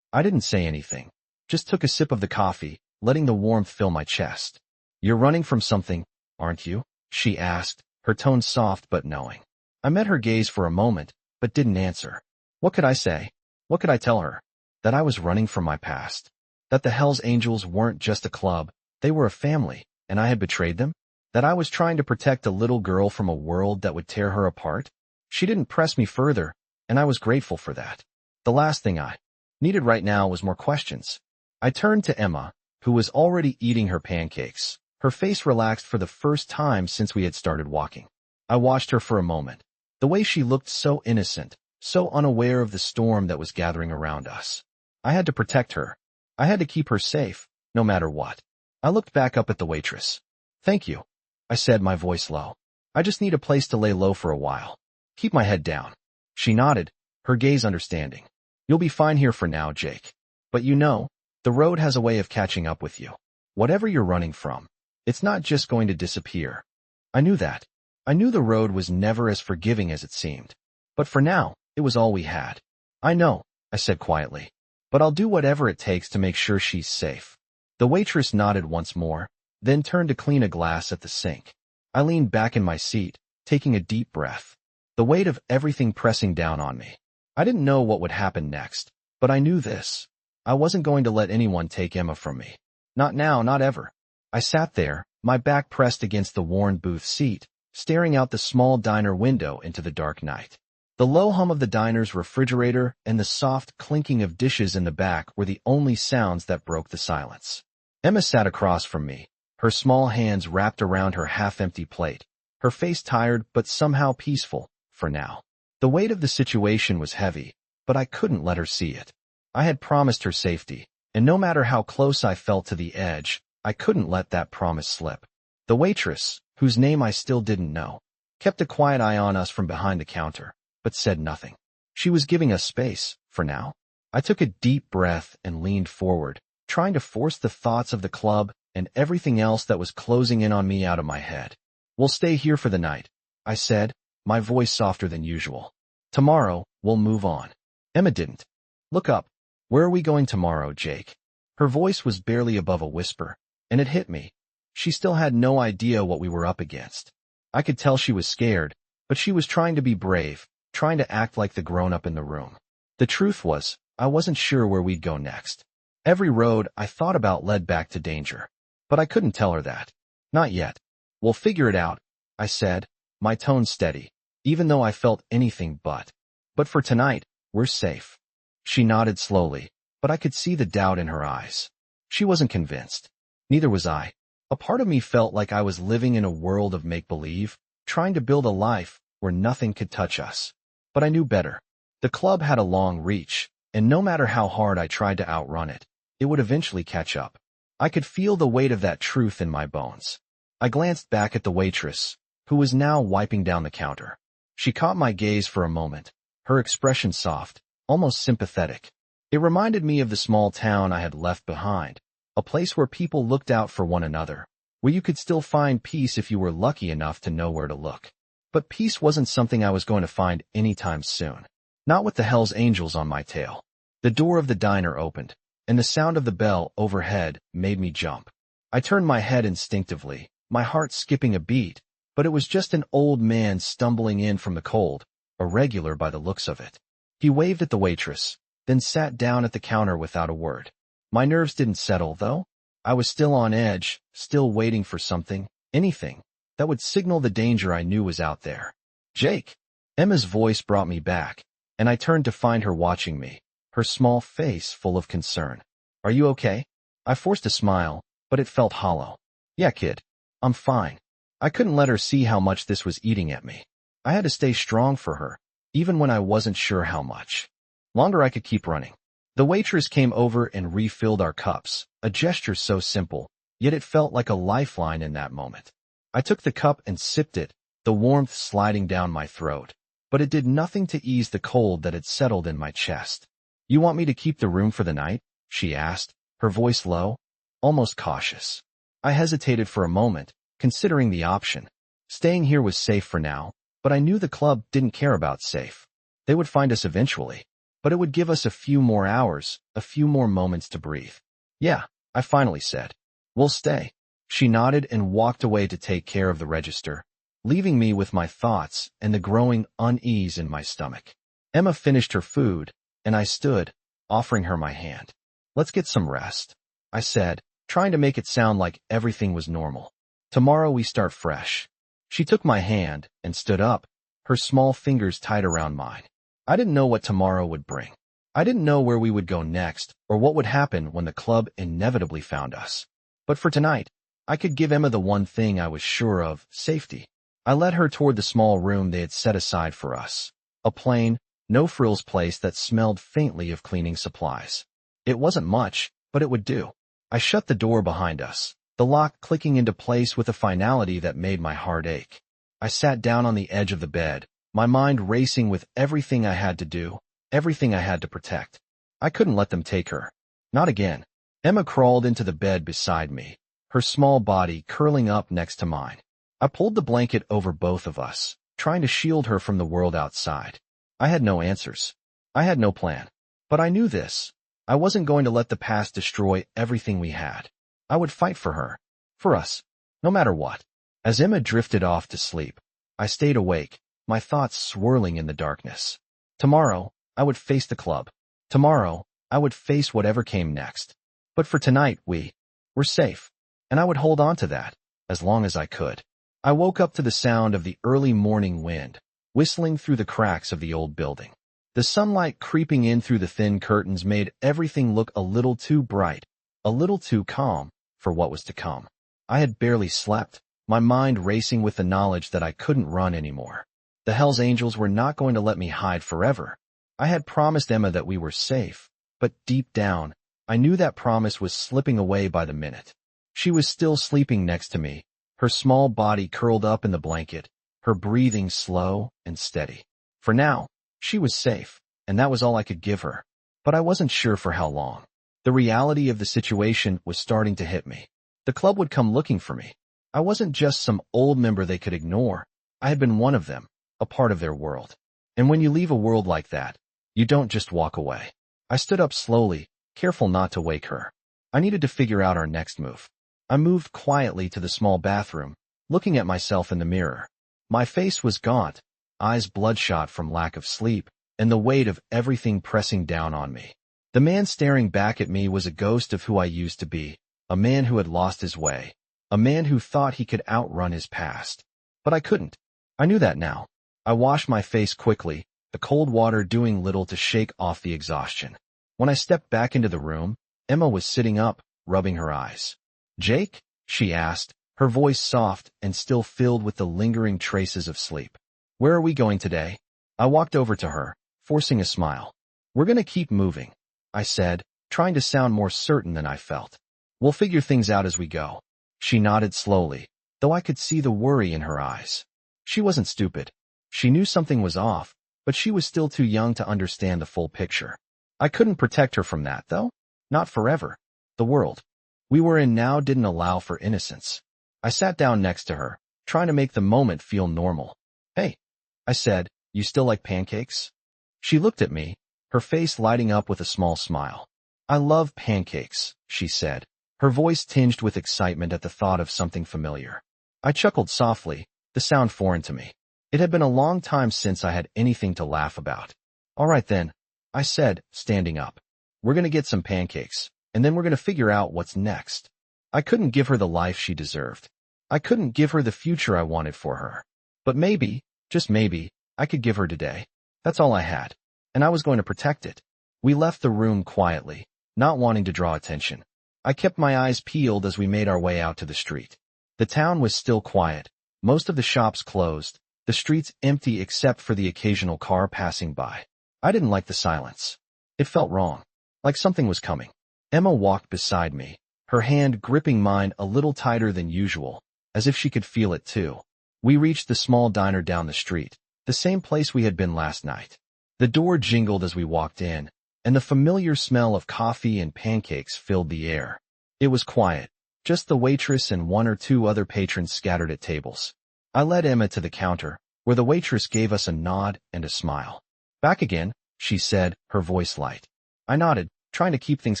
I didn't say anything, just took a sip of the coffee, letting the warmth fill my chest. You're running from something, aren't you?" she asked, her tone soft but knowing. I met her gaze for a moment, but didn't answer. What could I say? What could I tell her? That I was running from my past. That the Hells Angels weren't just a club, they were a family, and I had betrayed them? That I was trying to protect a little girl from a world that would tear her apart? She didn't press me further, and I was grateful for that. The last thing I needed right now was more questions. I turned to Emma, who was already eating her pancakes. Her face relaxed for the first time since we had started walking. I watched her for a moment. The way she looked so innocent, so unaware of the storm that was gathering around us. I had to protect her. I had to keep her safe, no matter what. I looked back up at the waitress. "Thank you," I said, my voice low. "I just need a place to lay low for a while. Keep my head down." She nodded, her gaze understanding. "You'll be fine here for now, Jake. But you know, the road has a way of catching up with you. Whatever you're running from, it's not just going to disappear." I knew that. I knew the road was never as forgiving as it seemed. But for now, it was all we had. "I know," I said quietly. "But I'll do whatever it takes to make sure she's safe." The waitress nodded once more, then turned to clean a glass at the sink. I leaned back in my seat, taking a deep breath. The weight of everything pressing down on me. I didn't know what would happen next, but I knew this. I wasn't going to let anyone take Emma from me. Not now, not ever. I sat there, my back pressed against the worn booth seat, staring out the small diner window into the dark night. The low hum of the diner's refrigerator and the soft clinking of dishes in the back were the only sounds that broke the silence. Emma sat across from me, her small hands wrapped around her half-empty plate, her face tired but somehow peaceful, for now. The weight of the situation was heavy, but I couldn't let her see it. I had promised her safety, and no matter how close I felt to the edge, I couldn't let that promise slip. The waitress, whose name I still didn't know, kept a quiet eye on us from behind the counter, but said nothing. She was giving us space, for now. I took a deep breath and leaned forward, trying to force the thoughts of the club and everything else that was closing in on me out of my head. "We'll stay here for the night," I said, my voice softer than usual. "Tomorrow, we'll move on." Emma didn't look up. "Where are we going tomorrow, Jake?" Her voice was barely above a whisper, and it hit me. She still had no idea what we were up against. I could tell she was scared, but she was trying to be brave, trying to act like the grown-up in the room. The truth was, I wasn't sure where we'd go next. Every road I thought about led back to danger. But I couldn't tell her that. "Not yet. We'll figure it out," I said, my tone steady, even though I felt anything but. "But for tonight, we're safe." She nodded slowly, but I could see the doubt in her eyes. She wasn't convinced. Neither was I. A part of me felt like I was living in a world of make-believe, trying to build a life where nothing could touch us. But I knew better. The club had a long reach, and no matter how hard I tried to outrun it, it would eventually catch up. I could feel the weight of that truth in my bones. I glanced back at the waitress, who was now wiping down the counter. She caught my gaze for a moment, her expression soft, almost sympathetic. It reminded me of the small town I had left behind, a place where people looked out for one another, where you could still find peace if you were lucky enough to know where to look. But peace wasn't something I was going to find anytime soon. Not with the Hells Angels on my tail. The door of the diner opened, and the sound of the bell overhead made me jump. I turned my head instinctively, my heart skipping a beat, but it was just an old man stumbling in from the cold, a regular by the looks of it. He waved at the waitress, then sat down at the counter without a word. My nerves didn't settle, though. I was still on edge, still waiting for something, anything, that would signal the danger I knew was out there. "Jake!" Emma's voice brought me back, and I turned to find her watching me, her small face full of concern. "Are you okay?" I forced a smile, but it felt hollow. "Yeah, kid. I'm fine." I couldn't let her see how much this was eating at me. I had to stay strong for her, even when I wasn't sure how much longer I could keep running. The waitress came over and refilled our cups, a gesture so simple, yet it felt like a lifeline in that moment. I took the cup and sipped it, the warmth sliding down my throat, but it did nothing to ease the cold that had settled in my chest. "You want me to keep the room for the night?" she asked, her voice low, almost cautious. I hesitated for a moment, considering the option. Staying here was safe for now, but I knew the club didn't care about safe. They would find us eventually, but it would give us a few more hours, a few more moments to breathe. "Yeah," I finally said. "We'll stay." She nodded and walked away to take care of the register, leaving me with my thoughts and the growing unease in my stomach. Emma finished her food, and I stood, offering her my hand. "Let's get some rest," I said, trying to make it sound like everything was normal. "Tomorrow we start fresh." She took my hand and stood up, her small fingers tight around mine. I didn't know what tomorrow would bring. I didn't know where we would go next or what would happen when the club inevitably found us. But for tonight, I could give Emma the one thing I was sure of: safety. I led her toward the small room they had set aside for us, a plain, no-frills place that smelled faintly of cleaning supplies. It wasn't much, but it would do. I shut the door behind us, the lock clicking into place with a finality that made my heart ache. I sat down on the edge of the bed, my mind racing with everything I had to do, everything I had to protect. I couldn't let them take her. Not again. Emma crawled into the bed beside me, her small body curling up next to mine. I pulled the blanket over both of us, trying to shield her from the world outside. I had no answers. I had no plan. But I knew this. I wasn't going to let the past destroy everything we had. I would fight for her. For us. No matter what. As Emma drifted off to sleep, I stayed awake, my thoughts swirling in the darkness. Tomorrow, I would face the club. Tomorrow, I would face whatever came next. But for tonight, we were safe. And I would hold on to that, as long as I could. I woke up to the sound of the early morning wind, whistling through the cracks of the old building. The sunlight creeping in through the thin curtains made everything look a little too bright, a little too calm, for what was to come. I had barely slept, my mind racing with the knowledge that I couldn't run anymore. The Hell's Angels were not going to let me hide forever. I had promised Emma that we were safe, but deep down, I knew that promise was slipping away by the minute. She was still sleeping next to me, her small body curled up in the blanket, her breathing slow and steady. For now, she was safe, and that was all I could give her. But I wasn't sure for how long. The reality of the situation was starting to hit me. The club would come looking for me. I wasn't just some old member they could ignore. I had been one of them, a part of their world. And when you leave a world like that, you don't just walk away. I stood up slowly, careful not to wake her. I needed to figure out our next move. I moved quietly to the small bathroom, looking at myself in the mirror. My face was gaunt, eyes bloodshot from lack of sleep, and the weight of everything pressing down on me. The man staring back at me was a ghost of who I used to be, a man who had lost his way, a man who thought he could outrun his past. But I couldn't. I knew that now. I washed my face quickly, the cold water doing little to shake off the exhaustion. When I stepped back into the room, Emma was sitting up, rubbing her eyes. "Jake?" she asked, her voice soft and still filled with the lingering traces of sleep. "Where are we going today?" I walked over to her, forcing a smile. "We're going to keep moving," I said, trying to sound more certain than I felt. "We'll figure things out as we go." She nodded slowly, though I could see the worry in her eyes. She wasn't stupid. She knew something was off, but she was still too young to understand the full picture. I couldn't protect her from that, though. Not forever. The world we were in now didn't allow for innocence. I sat down next to her, trying to make the moment feel normal. "Hey," I said, "you still like pancakes?" She looked at me, her face lighting up with a small smile. "I love pancakes," she said, her voice tinged with excitement at the thought of something familiar. I chuckled softly, the sound foreign to me. It had been a long time since I had anything to laugh about. "All right then," I said, standing up. "We're going to get some pancakes, and then we're going to figure out what's next." I couldn't give her the life she deserved. I couldn't give her the future I wanted for her. But maybe, just maybe, I could give her today. That's all I had. And I was going to protect it. We left the room quietly, not wanting to draw attention. I kept my eyes peeled as we made our way out to the street. The town was still quiet, most of the shops closed, the streets empty except for the occasional car passing by. I didn't like the silence. It felt wrong, like something was coming. Emma walked beside me, her hand gripping mine a little tighter than usual, as if she could feel it too. We reached the small diner down the street, the same place we had been last night. The door jingled as we walked in, and the familiar smell of coffee and pancakes filled the air. It was quiet, just the waitress and one or two other patrons scattered at tables. I led Emma to the counter, where the waitress gave us a nod and a smile. "Back again," she said, her voice light. I nodded, trying to keep things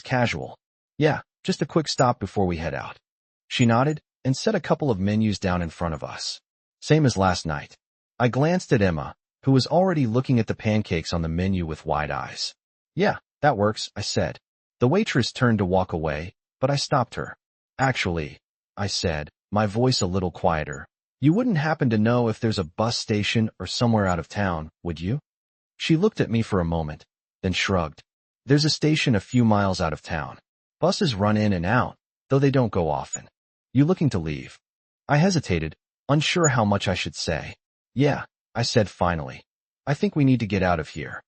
casual. "Yeah, just a quick stop before we head out." She nodded, and set a couple of menus down in front of us. Same as last night. I glanced at Emma, who was already looking at the pancakes on the menu with wide eyes. Yeah, that works, I said. The waitress turned to walk away, but I stopped her. Actually, I said, my voice a little quieter, you wouldn't happen to know if there's a bus station or somewhere out of town, would you? She looked at me for a moment, then shrugged. There's a station a few miles out of town. Buses run in and out, though they don't go often. You looking to leave? I hesitated, unsure how much I should say. Yeah, I said finally. I think we need to get out of here.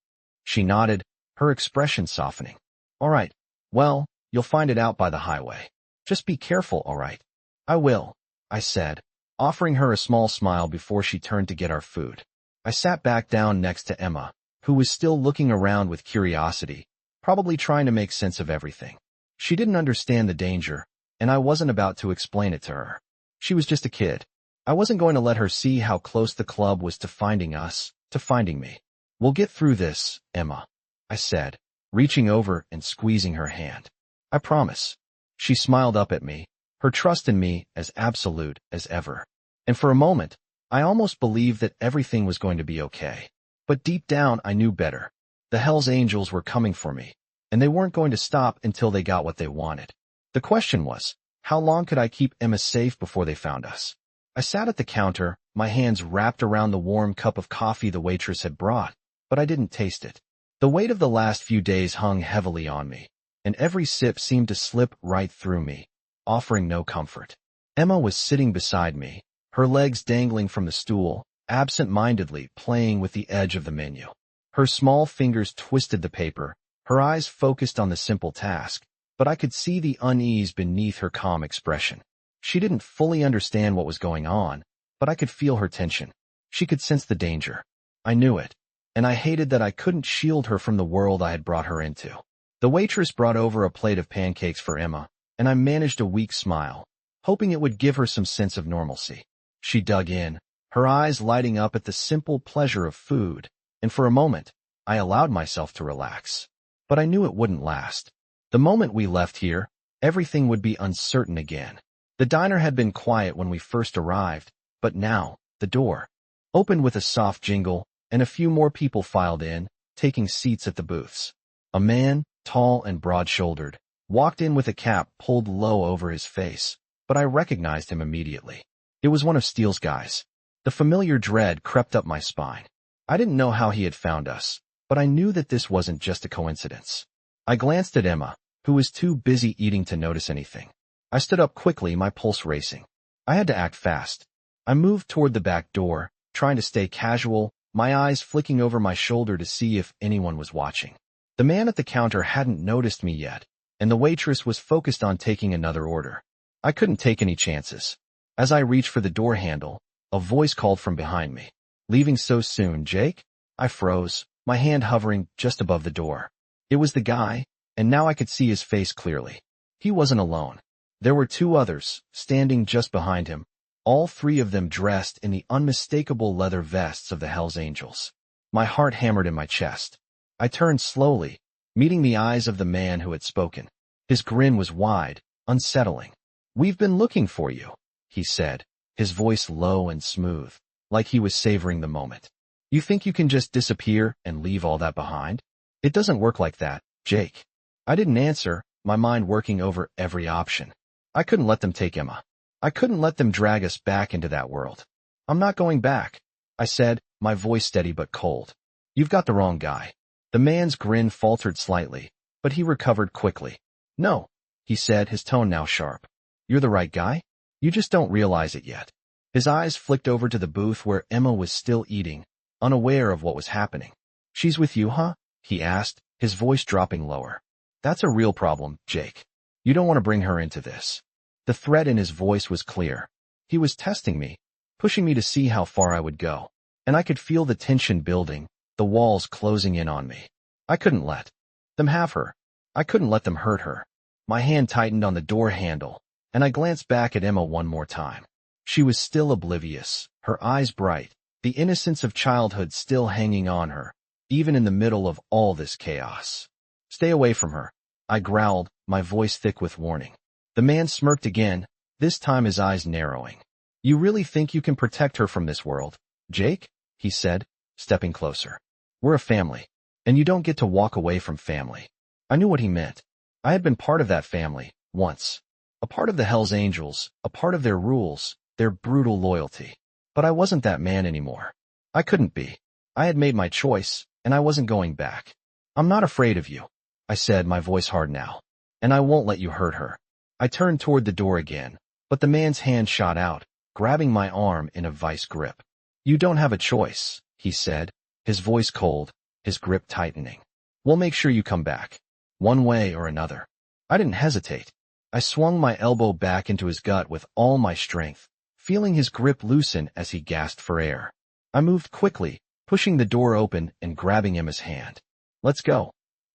She nodded, her expression softening. All right, well, you'll find it out by the highway. Just be careful, all right? I will, I said, offering her a small smile before she turned to get our food. I sat back down next to Emma, who was still looking around with curiosity, probably trying to make sense of everything. She didn't understand the danger, and I wasn't about to explain it to her. She was just a kid. I wasn't going to let her see how close the club was to finding us, to finding me. We'll get through this, Emma, I said, reaching over and squeezing her hand. I promise. She smiled up at me, her trust in me as absolute as ever. And for a moment, I almost believed that everything was going to be okay. But deep down, I knew better. The Hell's Angels were coming for me, and they weren't going to stop until they got what they wanted. The question was, how long could I keep Emma safe before they found us? I sat at the counter, my hands wrapped around the warm cup of coffee the waitress had brought, but I didn't taste it. The weight of the last few days hung heavily on me, and every sip seemed to slip right through me, offering no comfort. Emma was sitting beside me, her legs dangling from the stool, absent-mindedly playing with the edge of the menu. Her small fingers twisted the paper, her eyes focused on the simple task, but I could see the unease beneath her calm expression. She didn't fully understand what was going on, but I could feel her tension. She could sense the danger. I knew it, and I hated that I couldn't shield her from the world I had brought her into. The waitress brought over a plate of pancakes for Emma, and I managed a weak smile, hoping it would give her some sense of normalcy. She dug in, her eyes lighting up at the simple pleasure of food, and for a moment, I allowed myself to relax. But I knew it wouldn't last. The moment we left here, everything would be uncertain again. The diner had been quiet when we first arrived, but now, the door opened with a soft jingle, and a few more people filed in, taking seats at the booths. A man, tall and broad-shouldered, walked in with a cap pulled low over his face, but I recognized him immediately. It was one of Steele's guys. The familiar dread crept up my spine. I didn't know how he had found us, but I knew that this wasn't just a coincidence. I glanced at Emma, who was too busy eating to notice anything. I stood up quickly, my pulse racing. I had to act fast. I moved toward the back door, trying to stay casual, my eyes flicking over my shoulder to see if anyone was watching. The man at the counter hadn't noticed me yet, and the waitress was focused on taking another order. I couldn't take any chances. As I reached for the door handle, a voice called from behind me. Leaving so soon, Jake? I froze, my hand hovering just above the door. It was the guy, and now I could see his face clearly. He wasn't alone. There were two others, standing just behind him, all three of them dressed in the unmistakable leather vests of the Hell's Angels. My heart hammered in my chest. I turned slowly, meeting the eyes of the man who had spoken. His grin was wide, unsettling. "We've been looking for you," he said, his voice low and smooth, like he was savoring the moment. "You think you can just disappear and leave all that behind? It doesn't work like that, Jake." I didn't answer, my mind working over every option. I couldn't let them take Emma. I couldn't let them drag us back into that world. "I'm not going back," I said, my voice steady but cold. "You've got the wrong guy." The man's grin faltered slightly, but he recovered quickly. "No," he said, his tone now sharp. "You're the right guy. You just don't realize it yet." His eyes flicked over to the booth where Emma was still eating, unaware of what was happening. "She's with you, huh?" he asked, his voice dropping lower. "That's a real problem, Jake. You don't want to bring her into this." The threat in his voice was clear. He was testing me, pushing me to see how far I would go. And I could feel the tension building, the walls closing in on me. I couldn't let them have her. I couldn't let them hurt her. My hand tightened on the door handle, and I glanced back at Emma one more time. She was still oblivious, her eyes bright, the innocence of childhood still hanging on her, even in the middle of all this chaos. "Stay away from her," I growled, my voice thick with warning. The man smirked again, this time his eyes narrowing. You really think you can protect her from this world, Jake? He said, stepping closer. We're a family, and you don't get to walk away from family. I knew what he meant. I had been part of that family, once. A part of the Hells Angels, a part of their rules, their brutal loyalty. But I wasn't that man anymore. I couldn't be. I had made my choice, and I wasn't going back. I'm not afraid of you, I said, my voice hard now. And I won't let you hurt her. I turned toward the door again, but the man's hand shot out, grabbing my arm in a vice grip. You don't have a choice, he said, his voice cold, his grip tightening. We'll make sure you come back. One way or another. I didn't hesitate. I swung my elbow back into his gut with all my strength, feeling his grip loosen as he gasped for air. I moved quickly, pushing the door open and grabbing Emma's hand. Let's go,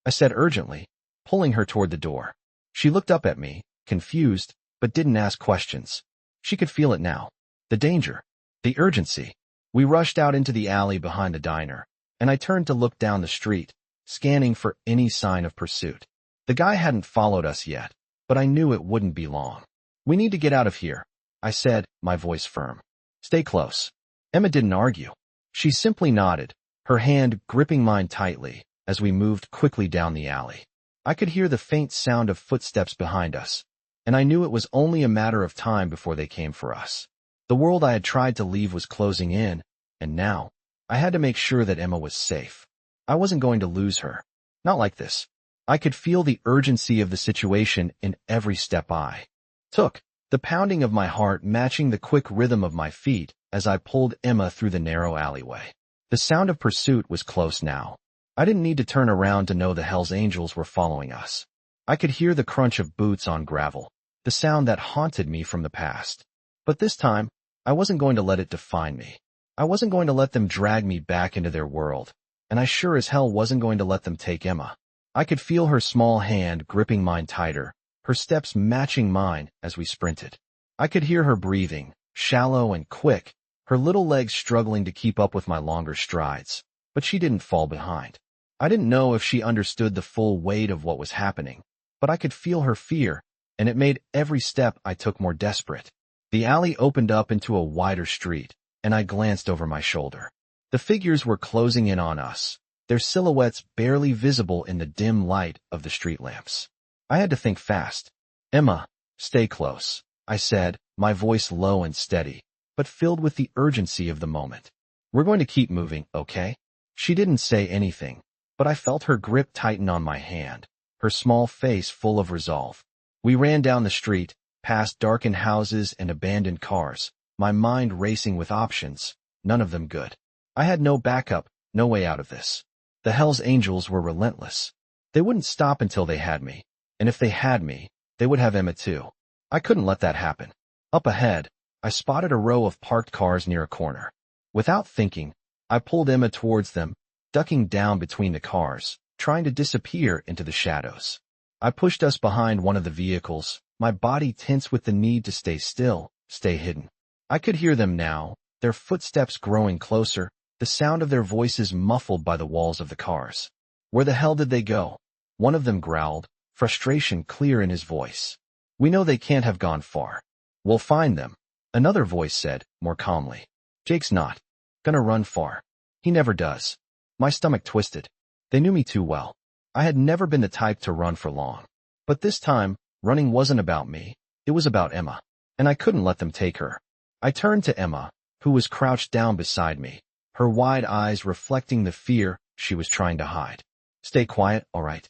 I said urgently, pulling her toward the door. She looked up at me, confused, but didn't ask questions. She could feel it now. The danger. The urgency. We rushed out into the alley behind the diner, and I turned to look down the street, scanning for any sign of pursuit. The guy hadn't followed us yet, but I knew it wouldn't be long. We need to get out of here, I said, my voice firm. Stay close. Emma didn't argue. She simply nodded, her hand gripping mine tightly, as we moved quickly down the alley. I could hear the faint sound of footsteps behind us, and I knew it was only a matter of time before they came for us. The world I had tried to leave was closing in, and now, I had to make sure that Emma was safe. I wasn't going to lose her. Not like this. I could feel the urgency of the situation in every step I took, the pounding of my heart matching the quick rhythm of my feet as I pulled Emma through the narrow alleyway. The sound of pursuit was close now. I didn't need to turn around to know the Hells Angels were following us. I could hear the crunch of boots on gravel, the sound that haunted me from the past. But this time, I wasn't going to let it define me. I wasn't going to let them drag me back into their world, and I sure as hell wasn't going to let them take Emma. I could feel her small hand gripping mine tighter, her steps matching mine as we sprinted. I could hear her breathing, shallow and quick, her little legs struggling to keep up with my longer strides. But she didn't fall behind. I didn't know if she understood the full weight of what was happening, but I could feel her fear, and it made every step I took more desperate. The alley opened up into a wider street, and I glanced over my shoulder. The figures were closing in on us, their silhouettes barely visible in the dim light of the street lamps. I had to think fast. Emma, stay close, I said, my voice low and steady, but filled with the urgency of the moment. We're going to keep moving, okay? She didn't say anything, but I felt her grip tighten on my hand, her small face full of resolve. We ran down the street, past darkened houses and abandoned cars, my mind racing with options, none of them good. I had no backup, no way out of this. The Hells Angels were relentless. They wouldn't stop until they had me, and if they had me, they would have Emma too. I couldn't let that happen. Up ahead, I spotted a row of parked cars near a corner. Without thinking, I pulled Emma towards them, ducking down between the cars, trying to disappear into the shadows. I pushed us behind one of the vehicles, my body tense with the need to stay still, stay hidden. I could hear them now, their footsteps growing closer, the sound of their voices muffled by the walls of the cars. Where the hell did they go? One of them growled, frustration clear in his voice. We know they can't have gone far. We'll find them. Another voice said, more calmly. Jake's not gonna run far. He never does. My stomach twisted. They knew me too well. I had never been the type to run for long. But this time, running wasn't about me. It was about Emma. And I couldn't let them take her. I turned to Emma, who was crouched down beside me, her wide eyes reflecting the fear she was trying to hide. Stay quiet, all right?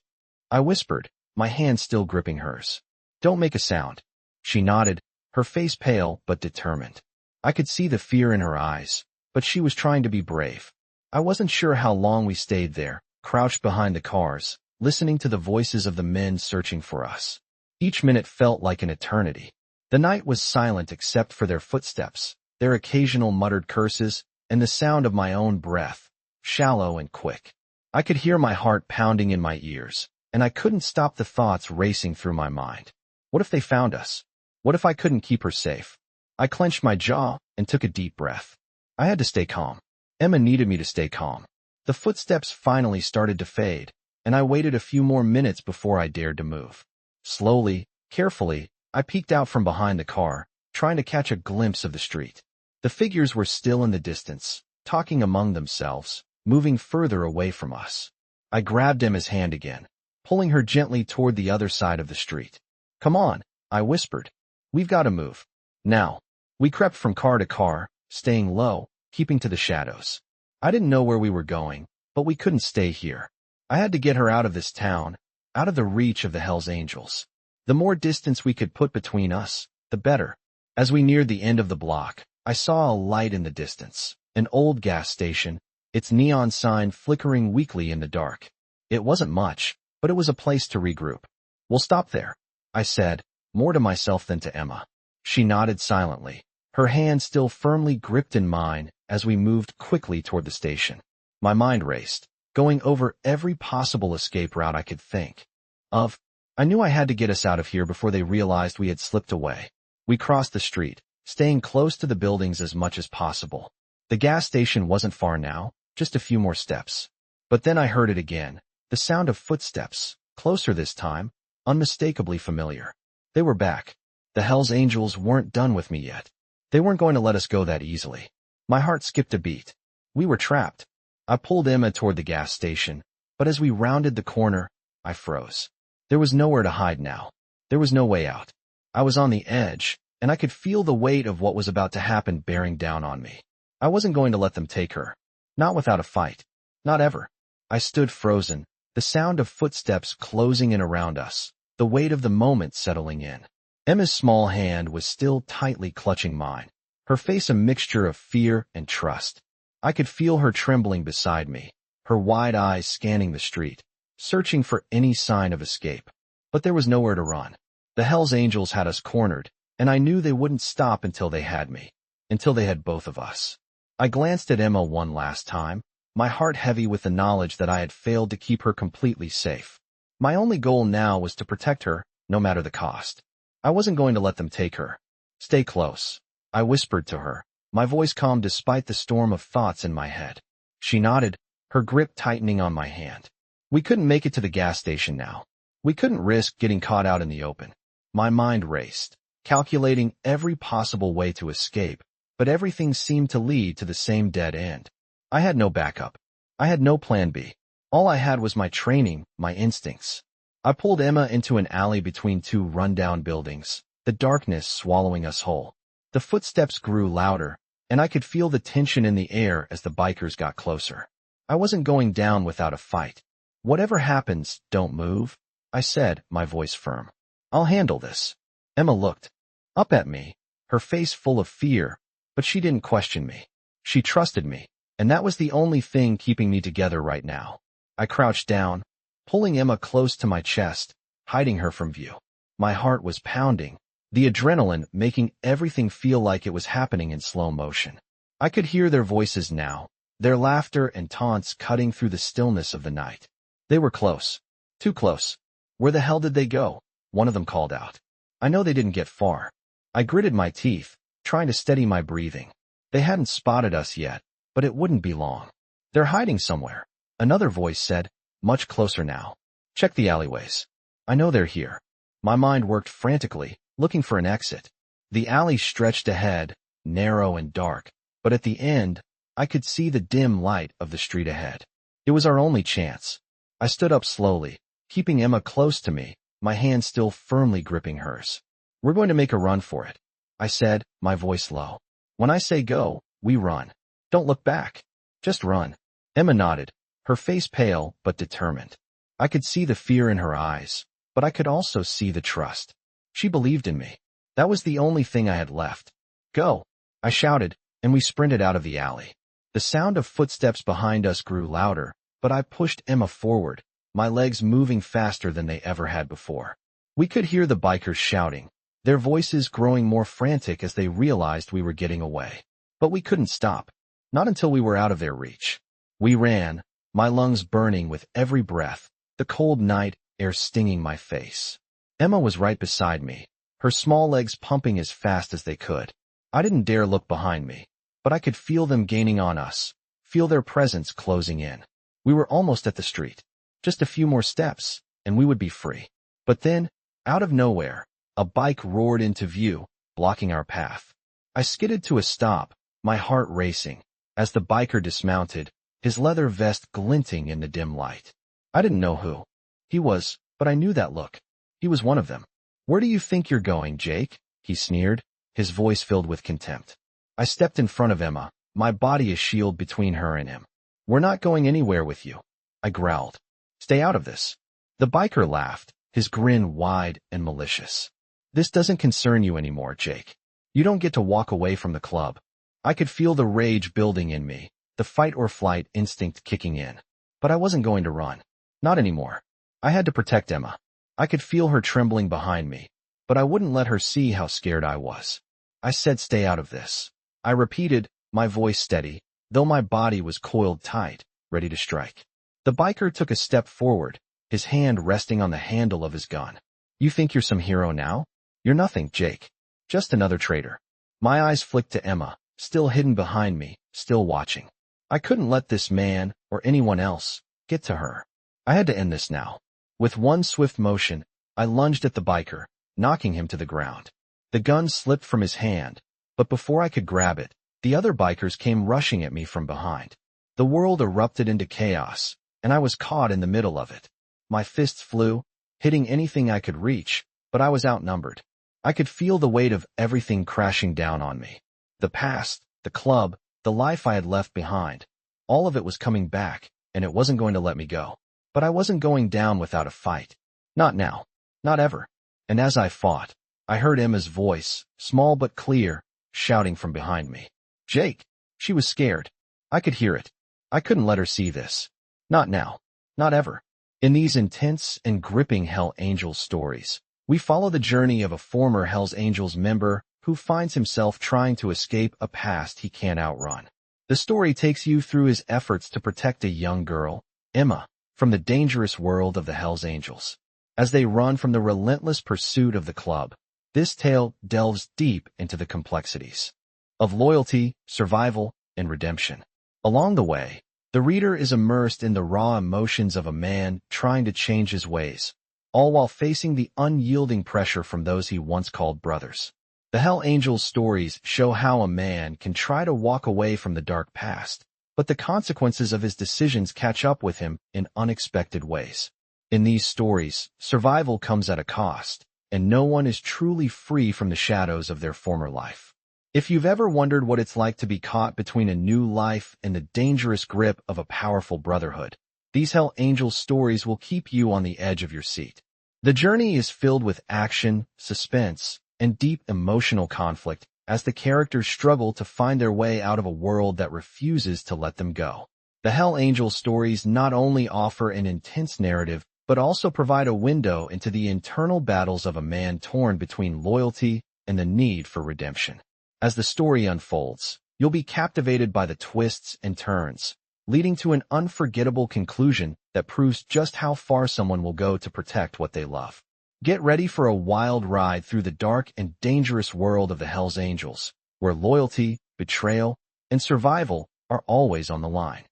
I whispered, my hand still gripping hers. Don't make a sound. She nodded, her face pale but determined. I could see the fear in her eyes, but she was trying to be brave. I wasn't sure how long we stayed there, crouched behind the cars, listening to the voices of the men searching for us. Each minute felt like an eternity. The night was silent except for their footsteps, their occasional muttered curses, and the sound of my own breath, shallow and quick. I could hear my heart pounding in my ears, and I couldn't stop the thoughts racing through my mind. What if they found us? What if I couldn't keep her safe? I clenched my jaw and took a deep breath. I had to stay calm. Emma needed me to stay calm. The footsteps finally started to fade, and I waited a few more minutes before I dared to move. Slowly, carefully, I peeked out from behind the car, trying to catch a glimpse of the street. The figures were still in the distance, talking among themselves, moving further away from us. I grabbed Emma's hand again, pulling her gently toward the other side of the street. "Come on," I whispered. "We've got to move. Now." We crept from car to car, staying low, keeping to the shadows. I didn't know where we were going, but we couldn't stay here. I had to get her out of this town, out of the reach of the Hells Angels. The more distance we could put between us, the better. As we neared the end of the block, I saw a light in the distance, an old gas station, its neon sign flickering weakly in the dark. It wasn't much, but it was a place to regroup. "We'll stop there," I said, more to myself than to Emma. She nodded silently, her hand still firmly gripped in mine as we moved quickly toward the station. My mind raced, going over every possible escape route I could think of. I knew I had to get us out of here before they realized we had slipped away. We crossed the street, staying close to the buildings as much as possible. The gas station wasn't far now, just a few more steps. But then I heard it again, the sound of footsteps, closer this time, unmistakably familiar. They were back. The Hells Angels weren't done with me yet. They weren't going to let us go that easily. My heart skipped a beat. We were trapped. I pulled Emma toward the gas station, but as we rounded the corner, I froze. There was nowhere to hide now. There was no way out. I was on the edge, and I could feel the weight of what was about to happen bearing down on me. I wasn't going to let them take her. Not without a fight. Not ever. I stood frozen, the sound of footsteps closing in around us, the weight of the moment settling in. Emma's small hand was still tightly clutching mine, her face a mixture of fear and trust. I could feel her trembling beside me, her wide eyes scanning the street, searching for any sign of escape. But there was nowhere to run. The Hells Angels had us cornered, and I knew they wouldn't stop until they had me, until they had both of us. I glanced at Emma one last time, my heart heavy with the knowledge that I had failed to keep her completely safe. My only goal now was to protect her, no matter the cost. I wasn't going to let them take her. "Stay close," I whispered to her, my voice calm despite the storm of thoughts in my head. She nodded, her grip tightening on my hand. We couldn't make it to the gas station now. We couldn't risk getting caught out in the open. My mind raced, calculating every possible way to escape, but everything seemed to lead to the same dead end. I had no backup. I had no plan B. All I had was my training, my instincts. I pulled Emma into an alley between two rundown buildings, the darkness swallowing us whole. The footsteps grew louder, and I could feel the tension in the air as the bikers got closer. I wasn't going down without a fight. "Whatever happens, don't move," I said, my voice firm. "I'll handle this." Emma looked up at me, her face full of fear, but she didn't question me. She trusted me, and that was the only thing keeping me together right now. I crouched down, pulling Emma close to my chest, hiding her from view. My heart was pounding, the adrenaline making everything feel like it was happening in slow motion. I could hear their voices now, their laughter and taunts cutting through the stillness of the night. They were close. Too close. "Where the hell did they go?" one of them called out. I know they didn't get far. I gritted my teeth, trying to steady my breathing. They hadn't spotted us yet, but it wouldn't be long. "They're hiding somewhere," another voice said, much closer now. "Check the alleyways. I know they're here." My mind worked frantically, looking for an exit. The alley stretched ahead, narrow and dark, but at the end, I could see the dim light of the street ahead. It was our only chance. I stood up slowly, keeping Emma close to me, my hand still firmly gripping hers. "We're going to make a run for it," I said, my voice low. "When I say go, we run. Don't look back. Just run." Emma nodded, her face pale but determined. I could see the fear in her eyes, but I could also see the trust. She believed in me. That was the only thing I had left. "Go," I shouted, and we sprinted out of the alley. The sound of footsteps behind us grew louder, but I pushed Emma forward, my legs moving faster than they ever had before. We could hear the bikers shouting, their voices growing more frantic as they realized we were getting away. But we couldn't stop. Not until we were out of their reach. We ran, my lungs burning with every breath, the cold night air stinging my face. Emma was right beside me, her small legs pumping as fast as they could. I didn't dare look behind me, but I could feel them gaining on us, feel their presence closing in. We were almost at the street. Just a few more steps, and we would be free. But then, out of nowhere, a bike roared into view, blocking our path. I skidded to a stop, my heart racing, as the biker dismounted, his leather vest glinting in the dim light. I didn't know who he was, but I knew that look. He was one of them. "Where do you think you're going, Jake?" he sneered, his voice filled with contempt. I stepped in front of Emma, my body a shield between her and him. "We're not going anywhere with you," I growled. "Stay out of this." The biker laughed, his grin wide and malicious. "This doesn't concern you anymore, Jake. You don't get to walk away from the club." I could feel the rage building in me, the fight or flight instinct kicking in. But I wasn't going to run. Not anymore. I had to protect Emma. I could feel her trembling behind me, but I wouldn't let her see how scared I was. I said, "Stay out of this." I repeated, my voice steady, though my body was coiled tight, ready to strike. The biker took a step forward, his hand resting on the handle of his gun. "You think you're some hero now? You're nothing, Jake. Just another traitor." My eyes flicked to Emma, still hidden behind me, still watching. I couldn't let this man, or anyone else, get to her. I had to end this now. With one swift motion, I lunged at the biker, knocking him to the ground. The gun slipped from his hand, but before I could grab it, the other bikers came rushing at me from behind. The world erupted into chaos, and I was caught in the middle of it. My fists flew, hitting anything I could reach, but I was outnumbered. I could feel the weight of everything crashing down on me. The past, the club, the life I had left behind. All of it was coming back, and it wasn't going to let me go. But I wasn't going down without a fight. Not now. Not ever. And as I fought, I heard Emma's voice, small but clear, shouting from behind me. "Jake!" She was scared. I could hear it. I couldn't let her see this. Not now. Not ever. In these intense and gripping Hell Angels stories, we follow the journey of a former Hells Angels member who finds himself trying to escape a past he can't outrun. The story takes you through his efforts to protect a young girl, Emma, from the dangerous world of the Hells Angels. As they run from the relentless pursuit of the club, this tale delves deep into the complexities of loyalty, survival, and redemption. Along the way, the reader is immersed in the raw emotions of a man trying to change his ways, all while facing the unyielding pressure from those he once called brothers. The Hell Angels stories show how a man can try to walk away from the dark past, but the consequences of his decisions catch up with him in unexpected ways. In these stories, survival comes at a cost, and no one is truly free from the shadows of their former life. If you've ever wondered what it's like to be caught between a new life and the dangerous grip of a powerful brotherhood, these Hell Angels stories will keep you on the edge of your seat. The journey is filled with action, suspense, and deep emotional conflict as the characters struggle to find their way out of a world that refuses to let them go. The Hell Angels stories not only offer an intense narrative, but also provide a window into the internal battles of a man torn between loyalty and the need for redemption. As the story unfolds, you'll be captivated by the twists and turns, leading to an unforgettable conclusion that proves just how far someone will go to protect what they love. Get ready for a wild ride through the dark and dangerous world of the Hells Angels, where loyalty, betrayal, and survival are always on the line.